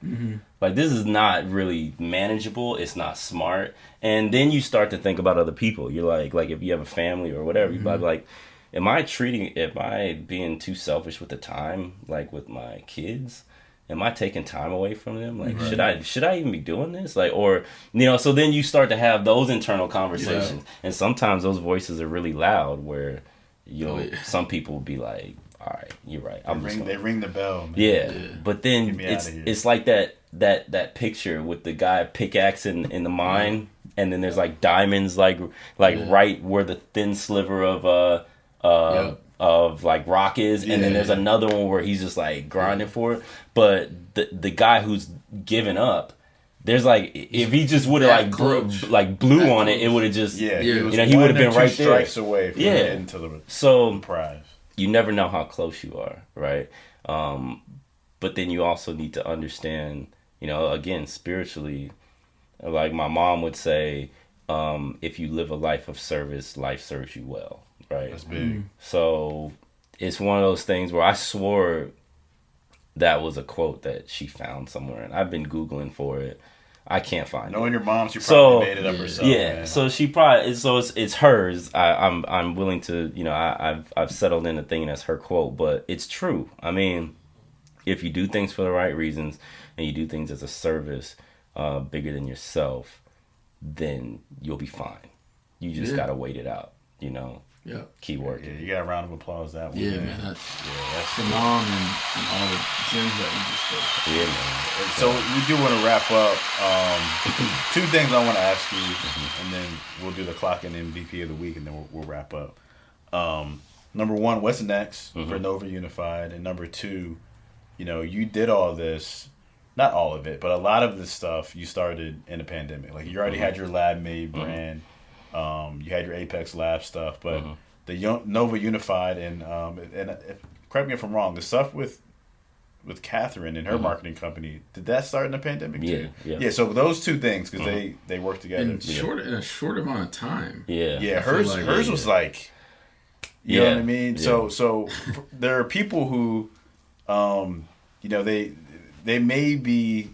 Like, this is not really manageable. It's not smart. And then you start to think about other people. You're like if you have a family or whatever, you're like, am I being too selfish with the time, like with my kids? Am I taking time away from them? Like, should I even be doing this? Like, or, you know, so then you start to have those internal conversations. And sometimes those voices are really loud where, you know, some people will be like, all right, you're right. They ring the bell, man. Yeah. But then it's like that picture with the guy pickaxing in the mine, and then there's like diamonds like right where the thin sliver of like rock is, and then there's another one where he's just like grinding for it. But the guy who's given up, there's like, if he just would have blew on it, it would have just you know, he would have been right there, strikes away from getting to the prize. You never know how close you are, right? But then you also need to understand, you know, again, spiritually, like my mom would say, if you live a life of service, life serves you well, right? That's big. So it's one of those things where I swore that was a quote that she found somewhere, and I've been Googling for it. I can't find it. Knowing your mom, she probably made it up herself. Yeah, man. so she probably it's hers. I'm willing to, you know, I've settled into thinking that's her quote, but it's true. I mean, if you do things for the right reasons and you do things as a service bigger than yourself, then you'll be fine. You just gotta wait it out, you know. Yeah. Keep working. Yeah, you got a round of applause that one. Yeah, man. That's the mom and all the gems that you just spoke. Yeah, man. So we do want to wrap up. 2 things I want to ask you, and then we'll do the clock and MVP of the week, and then we'll wrap up. Number 1, what's next for Nova Unified? And number 2, you know, you did all this, not all of it, but a lot of this stuff you started in the pandemic. Like, you already had your lab made brand. You had your Apex Lab stuff, but the Nova Unified and correct me if I'm wrong, the stuff with Catherine and her marketing company, did that start in the pandemic too? Yeah. So those 2 things, because they work together in a short amount of time. Yeah. Hers was like, you know what I mean. Yeah. So there are people who, you know, they may be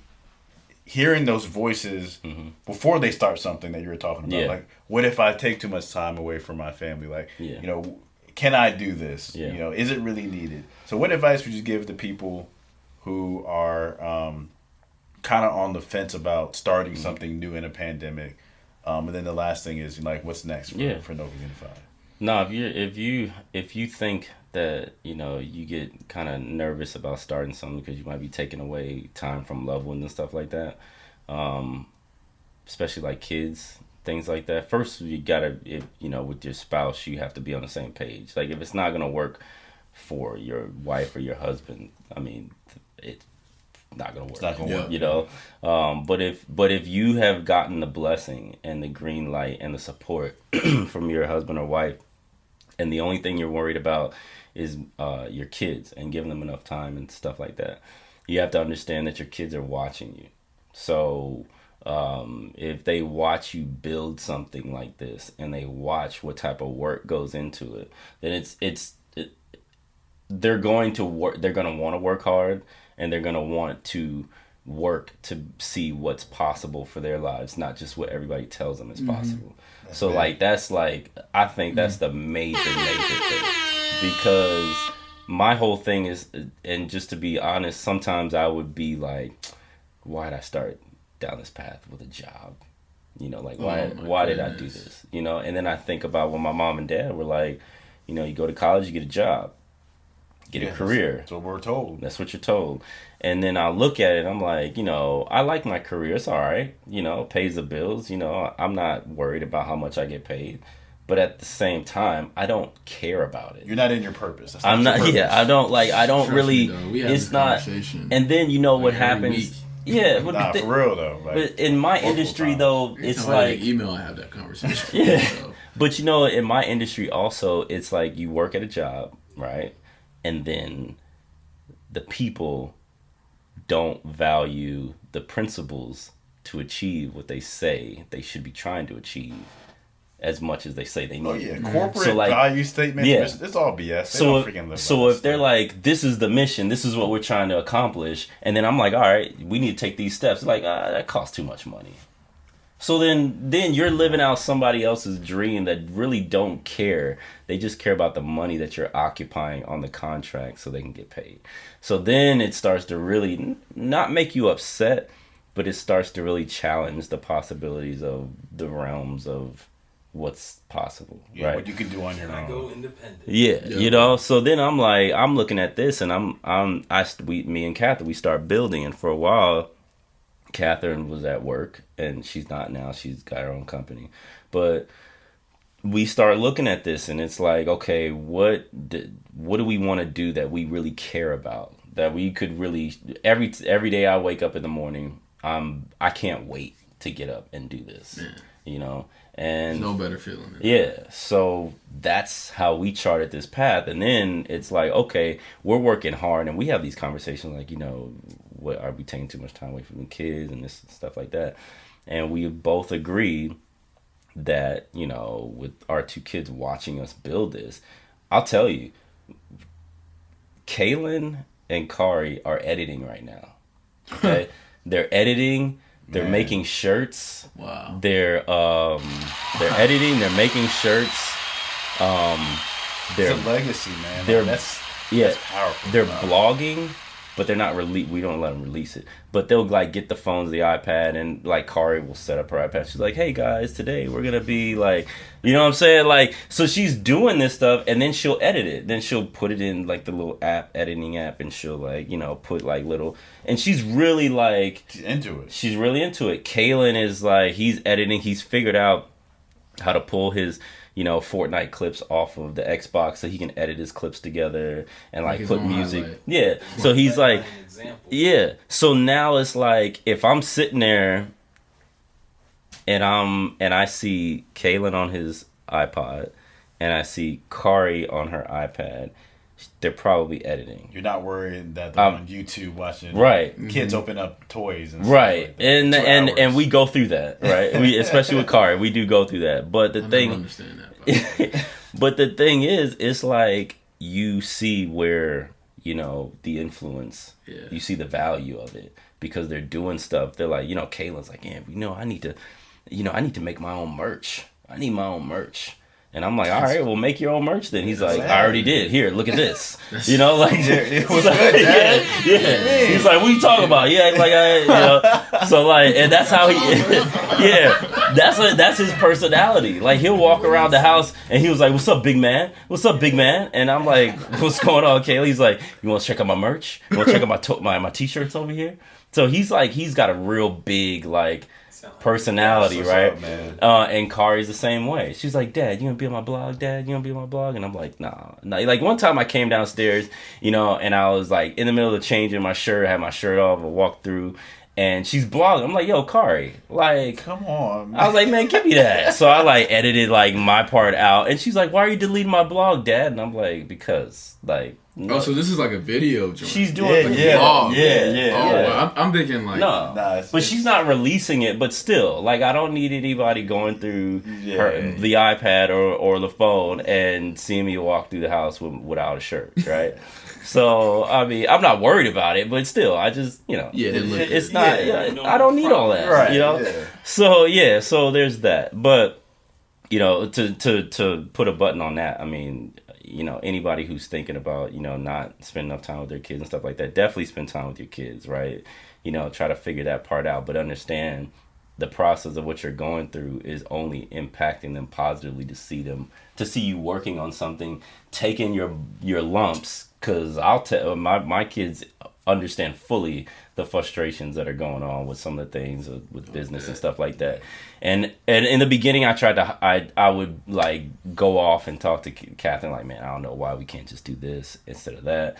hearing those voices before they start something that you were talking about. Like, what if I take too much time away from my family? Like, you know, can I do this? You know, is it really needed? So what advice would you give to people who are kind of on the fence about starting something new in a pandemic? And then the last thing is, like, what's next for Nova Unified? No, if you think that, you know, you get kind of nervous about starting something because you might be taking away time from loved ones and stuff like that, especially like kids, things like that. First, you gotta, you know, with your spouse, you have to be on the same page. Like, if it's not gonna work for your wife or your husband, I mean, it's not gonna work. It's not gonna work, you know. But if you have gotten the blessing and the green light and the support from your husband or wife, and the only thing you're worried about is your kids and giving them enough time and stuff like that, you have to understand that your kids are watching you. So if they watch you build something like this and they watch what type of work goes into it, then they're going to work. They're going to want to work hard, and they're going to want to work to see what's possible for their lives, not just what everybody tells them is possible. So like, that's like, I think that's the major thing, because my whole thing is, and just to be honest, sometimes I would be like, why'd I start down this path with a job? You know, like why did I do this? You know, and then I think about when my mom and dad were like, you know, you go to college, you get a job, get a career. That's what we're told. That's what you're told. And then I look at it, I'm like, you know, I like my career. It's all right. You know, pays the bills. You know, I'm not worried about how much I get paid. But at the same time, I don't care about it. You're not in your purpose. That's I'm not. Your purpose. Yeah, I don't Trust really. me, we have it's this not. conversation, And then you know what every happens. week. Yeah, Nah, for real though. Like, but in my industry times. though, it's like email. I have that conversation. Yeah. So. But you know, in my industry also, it's like you work at a job, right? And then the people don't value the principles to achieve what they say they should be trying to achieve as much as they say they need. Oh yeah, corporate So, like, value statements. yeah. It's all BS. They So, don't freaking live so by if this they're stuff. like, this is the mission, this is what we're trying to accomplish, and then I'm like, all right, we need to take these steps. Like, that costs too much money. So then you're living out somebody else's dream that really don't care. They just care about the money that you're occupying on the contract so they can get paid. So then it starts to really not make you upset, but it starts to really challenge the possibilities of the realms of what's possible, yeah, right? what you can do on your I own. go independent. Yeah, you know. So then I'm like, I'm looking at this, and me and Catherine, we start building, and for a while, Catherine was at work, and she's not now. She's got her own company, but we start looking at this, and it's like, okay, what do we want to do that we really care about? That we could really every day I wake up in the morning, I can't wait to get up and do this, you know. And no better feeling than yeah, so that's how we charted this path. And then it's like, okay, we're working hard, and we have these conversations like, you know, what are we taking too much time away from the kids and this stuff like that. And we both agreed that, you know, with our two kids watching us build this, I'll tell you, Kaylin and Kari are editing right now. Okay, they're editing. They're making shirts. Wow. They're editing. They're making shirts. They're It's a legacy, man. they're- Like, that's yeah. powerful. They're blogging, but they're not we don't let them release it. But they'll like get the phones, the iPad, and like Kari will set up her iPad. She's like, "Hey guys, today we're gonna be like," you know what I'm saying? Like, so she's doing this stuff, and then she'll edit it. Then she'll put it in like the little editing app, and she'll like, you know, put like little. And she's really like, She's into it. she's really into it. Kalen is like, he's editing. He's figured out how to pull his, you know, Fortnite clips off of the Xbox so he can edit his clips together and like his put own music. highlight. Yeah. So he's like, An example. yeah. So now it's like, if I'm sitting there and I see Kalen on his iPod and I see Kari on her iPad, they're probably editing. You're not worried that they're on YouTube watching Right. kids open up toys and stuff Right. like that. And 2 hours. and we go through that, right? We especially with Kari, we do go through that. But the I thing don't understand that. but the thing is, it's like you see where, you know, the influence, you see the value of it because they're doing stuff. They're like, you know, Kaylin's like, yeah, you know, I need to make my own merch. I need my own merch. And I'm like, all right, well, make your own merch then. He's like, I already did. Here, look at this. You know, like, it was like, good, Dad. yeah. He's like, what are you talking about? Yeah, like, you know. So like, and that's how he, yeah, that's his personality. Like, he'll walk around the house and he was like, what's up, big man? What's up, big man? And I'm like, what's going on, Kaylee? He's like, you want to check out my merch? You want to check out my t-shirts over here? So he's like, he's got a real big like personality, What's right? up, man? And Kari's the same way. She's like, Dad, you gonna be on my blog? Dad, you gonna be on my blog? And I'm like, nah. Like one time I came downstairs, you know, and I was like in the middle of changing my shirt, had my shirt off, I walked through, and she's blogging. I'm like, yo, Kari, like, Come on, man. I was like, man, give me that. So I like edited like my part out, and she's like, why are you deleting my blog, Dad? And I'm like, because like. Oh, so this is like a video joint. She's doing Yeah, like, yeah, vlog. yeah. Oh, Yeah. I'm thinking like no, Nah, but she's not releasing it. But still, like, I don't need anybody going through the iPad or the phone and seeing me walk through the house without a shirt, right? So I mean, I'm not worried about it, but still, I just, you know, it's not. I don't need all that, right, you know. yeah. So there's that. But you know, to put a button on that, I mean, you know, anybody who's thinking about, you know, not spending enough time with their kids and stuff like that, definitely spend time with your kids, right? You know, try to figure that part out, but understand the process of what you're going through is only impacting them positively to see you working on something, taking your lumps. Because I'll tell my kids understand fully the frustrations that are going on with some of the things with business and stuff like that. And in the beginning, I would like go off and talk to Catherine like, man, I don't know why we can't just do this instead of that.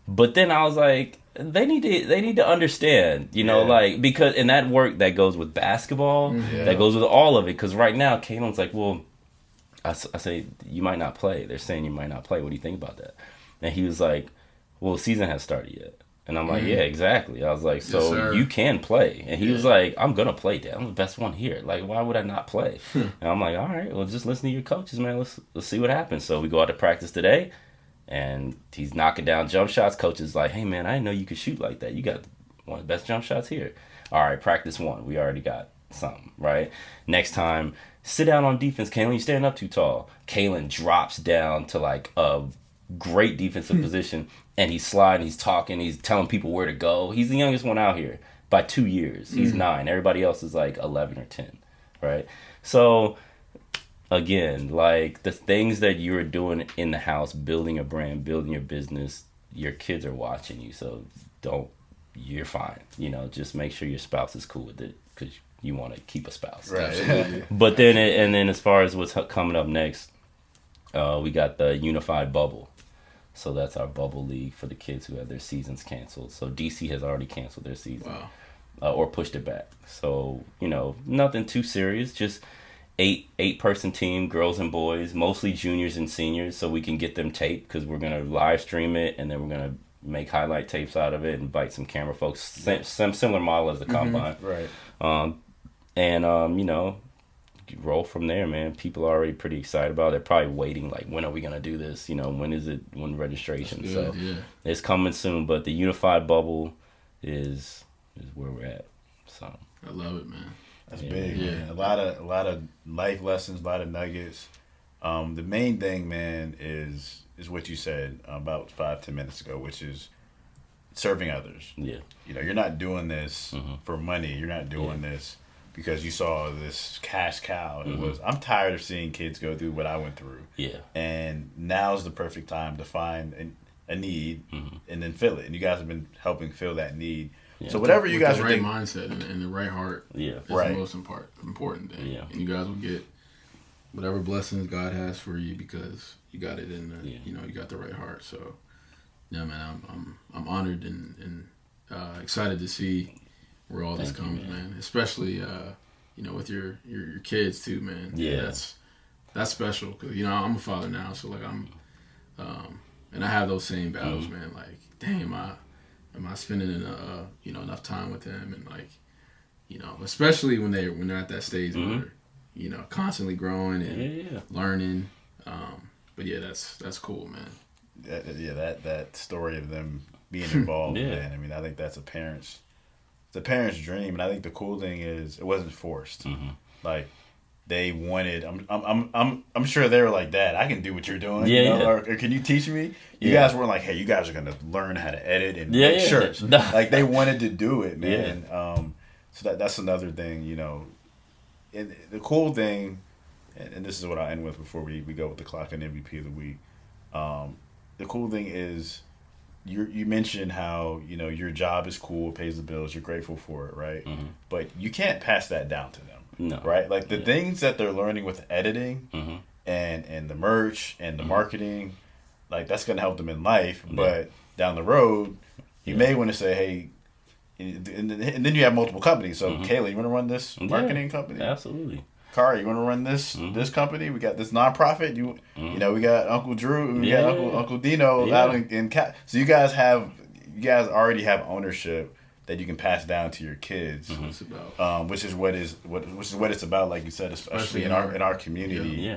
But then I was like, they need to understand, like, because in that work that goes with basketball, that goes with all of it. Because right now, Caitlin's like, well, I say, you might not play. They're saying you might not play. What do you think about that? And he was like, well, the season hasn't started yet. And I'm like, yeah, exactly. I was like, so you can play. And he was like, I'm going to play, Dad. I'm the best one here. Like, why would I not play? And I'm like, all right, well, just listen to your coaches, man. Let's see what happens. So we go out to practice today, and he's knocking down jump shots. Coach is like, hey, man, I didn't know you could shoot like that. You got one of the best jump shots here. All right, practice one. We already got something, right? Next time, sit down on defense, Kaylin. You're standing up too tall. Kaylin drops down to like a great defensive position, and he's sliding, he's talking, he's telling people where to go. He's the youngest one out here by 2 years. He's 9. Everybody else is like 11 or 10, right? So again, like the things that you're doing in the house, building a brand, building your business, your kids are watching you. So you're fine. Just make sure your spouse is cool with it, because you want to keep a spouse. Right. But then as far as what's coming up next, we got the Unified Bubble. So that's our bubble league for the kids who had their seasons canceled. So DC has already canceled their season. Wow. Or pushed it back. So, nothing too serious. Just eight-person team, girls and boys, mostly juniors and seniors, so we can get them taped, because we're going to live stream it, and then we're going to make highlight tapes out of it, invite some camera folks, some similar model as the Combine. Right. Roll from there, man. People are already pretty excited about it. They're probably waiting, like, when are we going to do this? When registration? So it's coming soon, but the Unified Bubble is where we're at. So I love it, man. That's big, man. A lot of life lessons, a lot of nuggets. The main thing, man, is what you said about 5-10 minutes ago, which is serving others. Yeah. You're not doing this for money. You're not doing this because you saw this cash cow. I'm tired of seeing kids go through what I went through. Yeah. And now's the perfect time to find a need and then fill it. And you guys have been helping fill that need. Yeah. So whatever you guys are doing, the right mindset and the right heart, is the most important thing. Yeah. And you guys will get whatever blessings God has for you, because you got it in the, you got the right heart. So yeah, man, I'm honored and excited to see where all this comes, man. Especially with your kids too, man. Yeah, that's special, because I'm a father now, so like I'm and I have those same battles, man. Like, damn, am I spending enough time with them, and like, especially when they're at that stage where constantly growing and learning. But yeah, that's cool, man. That story of them being involved, man. I mean, I think that's a parent's dream, and I think the cool thing is it wasn't forced. Like, they wanted. I'm sure they were like, Dad, I can do what you're doing. Or can you teach me? You guys weren't like, hey, you guys are gonna learn how to edit and make shirts. Like, they wanted to do it, man. So that's another thing, And the cool thing, and this is what I'll end with before we go with the clock and MVP of the week. The cool thing is, you mentioned how your job is cool, pays the bills, you're grateful for it, right? But you can't pass that down to them, right? Like, the things that they're learning with editing and the merch and the marketing, like, that's gonna help them in life. But down the road, you may want to say, hey. And then you have multiple companies. So, Kayla, you want to run this marketing company? Absolutely. Kara, you want to run this company? We got this nonprofit. We got Uncle Drew. We got Uncle Dino out in Cat. So you guys already have ownership that you can pass down to your kids, which is what it's about. Like you said, especially in our community.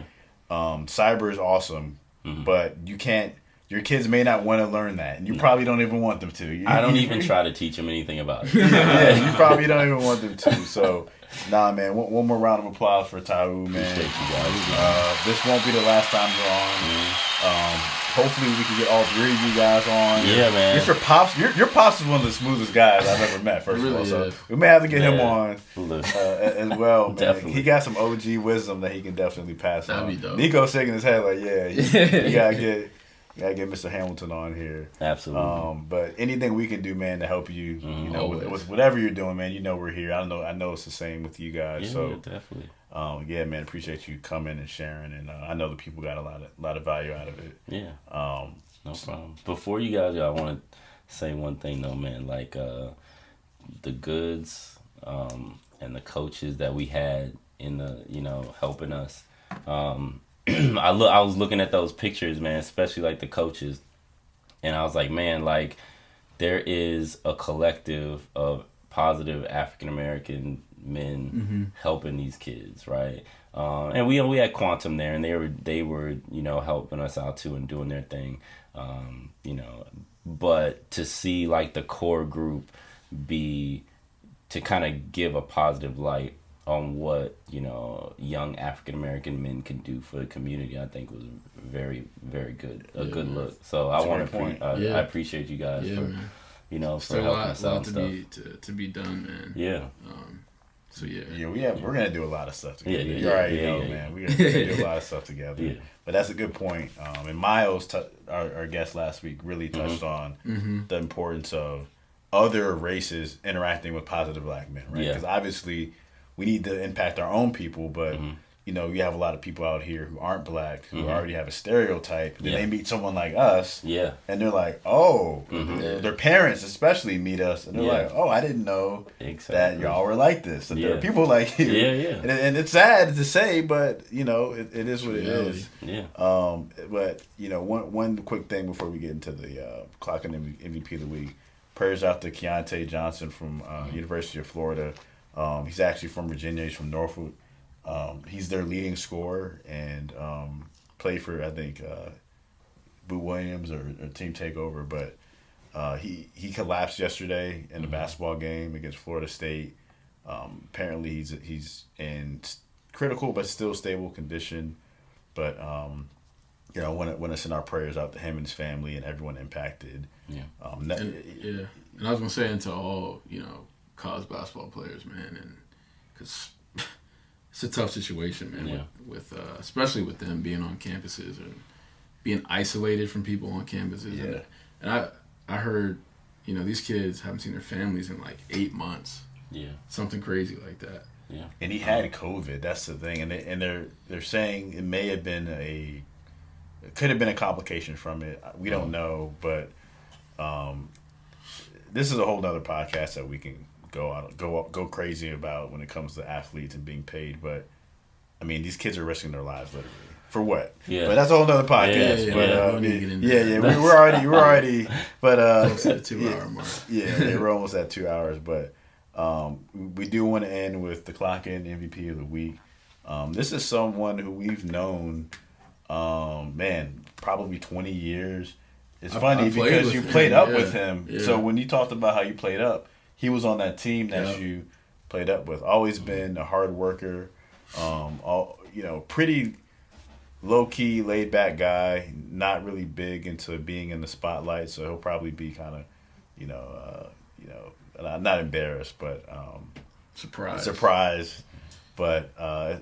Cyber is awesome, but you can't. Your kids may not want to learn that, and you probably don't even want them to. I don't even try to teach them anything about it. You probably don't even want them to. So Nah, man. One more round of applause for Taiwu, man. Appreciate you guys. This won't be the last time you're on. Hopefully we can get all three of you guys on. Yeah, man. Your pops. Your pops is one of the smoothest guys I've ever met. First of all, so we may have to get him on as well. Man. Definitely. He got some OG wisdom that he can definitely pass on. That'd be dope. Nico's shaking his head like, yeah, you gotta get Mr. Hamilton on here. Absolutely. But anything we can do, man, to help you, you know, with whatever you're doing, man, you know we're here. I know it's the same with you guys. Yeah, so definitely. yeah, man, appreciate you coming and sharing, and I know the people got a lot of value out of it. Yeah. No problem. Before you guys, I want to say one thing though, man. Like the goods and the coaches that we had in the, you know, helping us. I was looking at those pictures, man, especially like the coaches, and I was like, man, like there is a collective of positive African American men helping these kids, right? And we had Quantum there, and they were you know, helping us out too and doing their thing, you know. But to see like the core group to kind of give a positive light on what, you know, young African American men can do for the community, I think was very, very good. A good look. So I want to point. I appreciate you guys for, man, you know, for helping us out and stuff. To be done, man. Yeah. So we're gonna do a lot of stuff together. Yeah, you already know, man. We're gonna do a lot of stuff together. Yeah. But that's a good point. And Miles, our guest last week, really touched on the importance of other races interacting with positive black men, right? Because obviously we need to impact our own people, but you know, you have a lot of people out here who aren't black, who already have a stereotype. Then they meet someone like us, and they're like, oh, their parents especially meet us, and they're like, oh, I didn't know that y'all were like this. And there are people like you. And it's sad to say, but you know, it is what it is. But you know, one quick thing before we get into the clocking MVP of the week. Prayers out to Keontae Johnson from University of Florida. He's actually from Virginia. He's from Norfolk. He's their leading scorer and played for, I think, Boo Williams or Team Takeover. But he collapsed yesterday in the basketball game against Florida State. Apparently, he's in critical but still stable condition. But you know, want to send our prayers out to him and his family and everyone impacted. And I was gonna say, into all, you know, college basketball players, man, and because it's a tough situation, man, with especially with them being on campuses and being isolated from people on campuses. And I heard, you know, these kids haven't seen their families in like 8 months. Something crazy like that. And he had COVID. That's the thing, and they're saying it may have been it could have been a complication from it. We don't know, but this is a whole nother podcast that we can go crazy about when it comes to athletes and being paid. But I mean, these kids are risking their lives literally for what? But that's a whole nother podcast. We're already. But close to the 2 hour mark. We're almost at 2 hours. But we do want to end with the clock in MVP of the week. This is someone who we've known, man, probably 20 years. It's funny because you played up with him. So when you talked about how you played up, he was on that team that you played up with. Always been a hard worker, pretty low key, laid back guy. Not really big into being in the spotlight. So he'll probably be kind of, not embarrassed, but surprised. But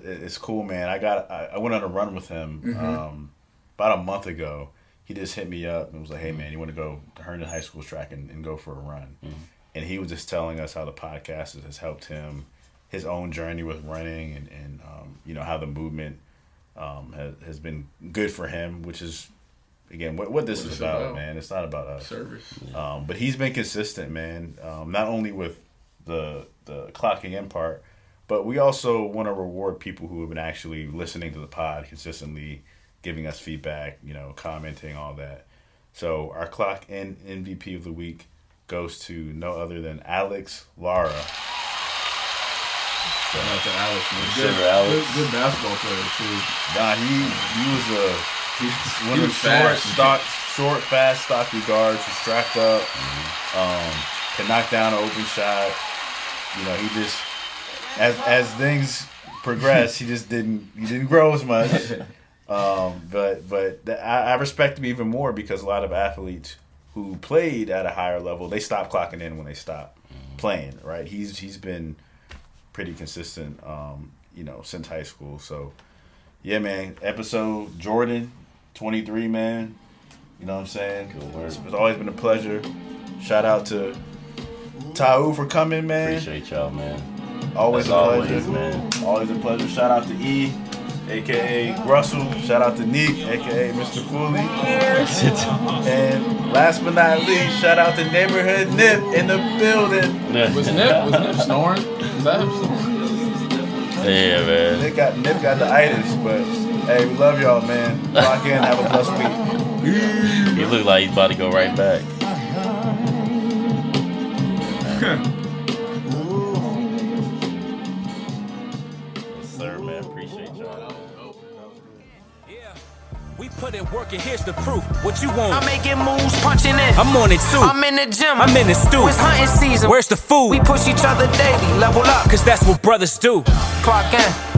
it's cool, man. I went on a run with him about a month ago. He just hit me up and was like, hey, man, you want to go to Herndon High School's track and go for a run? And he was just telling us how the podcast has helped him, his own journey with running and how the movement has been good for him, which is, again, what this is about, man. It's not about us. Service. But he's been consistent, man, not only with the clocking in part, but we also want to reward people who have been actually listening to the pod consistently, giving us feedback, commenting, all that. So our clock in MVP of the week goes to no other than Alex Lara. Shout out to Alex, man. Good basketball player too. Nah, he was short, fast, stocky guards. He's strapped up. Can knock down an open shot. as things progressed, he didn't grow as much. But I respect him even more because a lot of athletes who played at a higher level, they stop clocking in when they stop playing. Right? He's been pretty consistent, since high school. So yeah, man. Episode Jordan 23, man. You know what I'm saying? It's always been a pleasure. Shout out to Tau for coming, man. Appreciate y'all, man. Always a pleasure, man. Always a pleasure. Shout out to E, aka Russell. Shout out to Neek, aka Mr. Fooley. And last but not least, shout out to Neighborhood Nip in the building. Was Nip snoring? Was that him snoring? Yeah, man. Nip got the itis, but hey, we love y'all, man. Lock in, have a blessed week. He look like he's about to go right back. Yes, sir, man. Appreciate y'all. Yeah. We put in work and here's the proof. What you want? I'm making moves, punching in. I'm on it too. I'm in the gym. I'm in the stew. It's hunting season. Where's the food? We push each other daily, level up. Cause that's what brothers do. Clock in.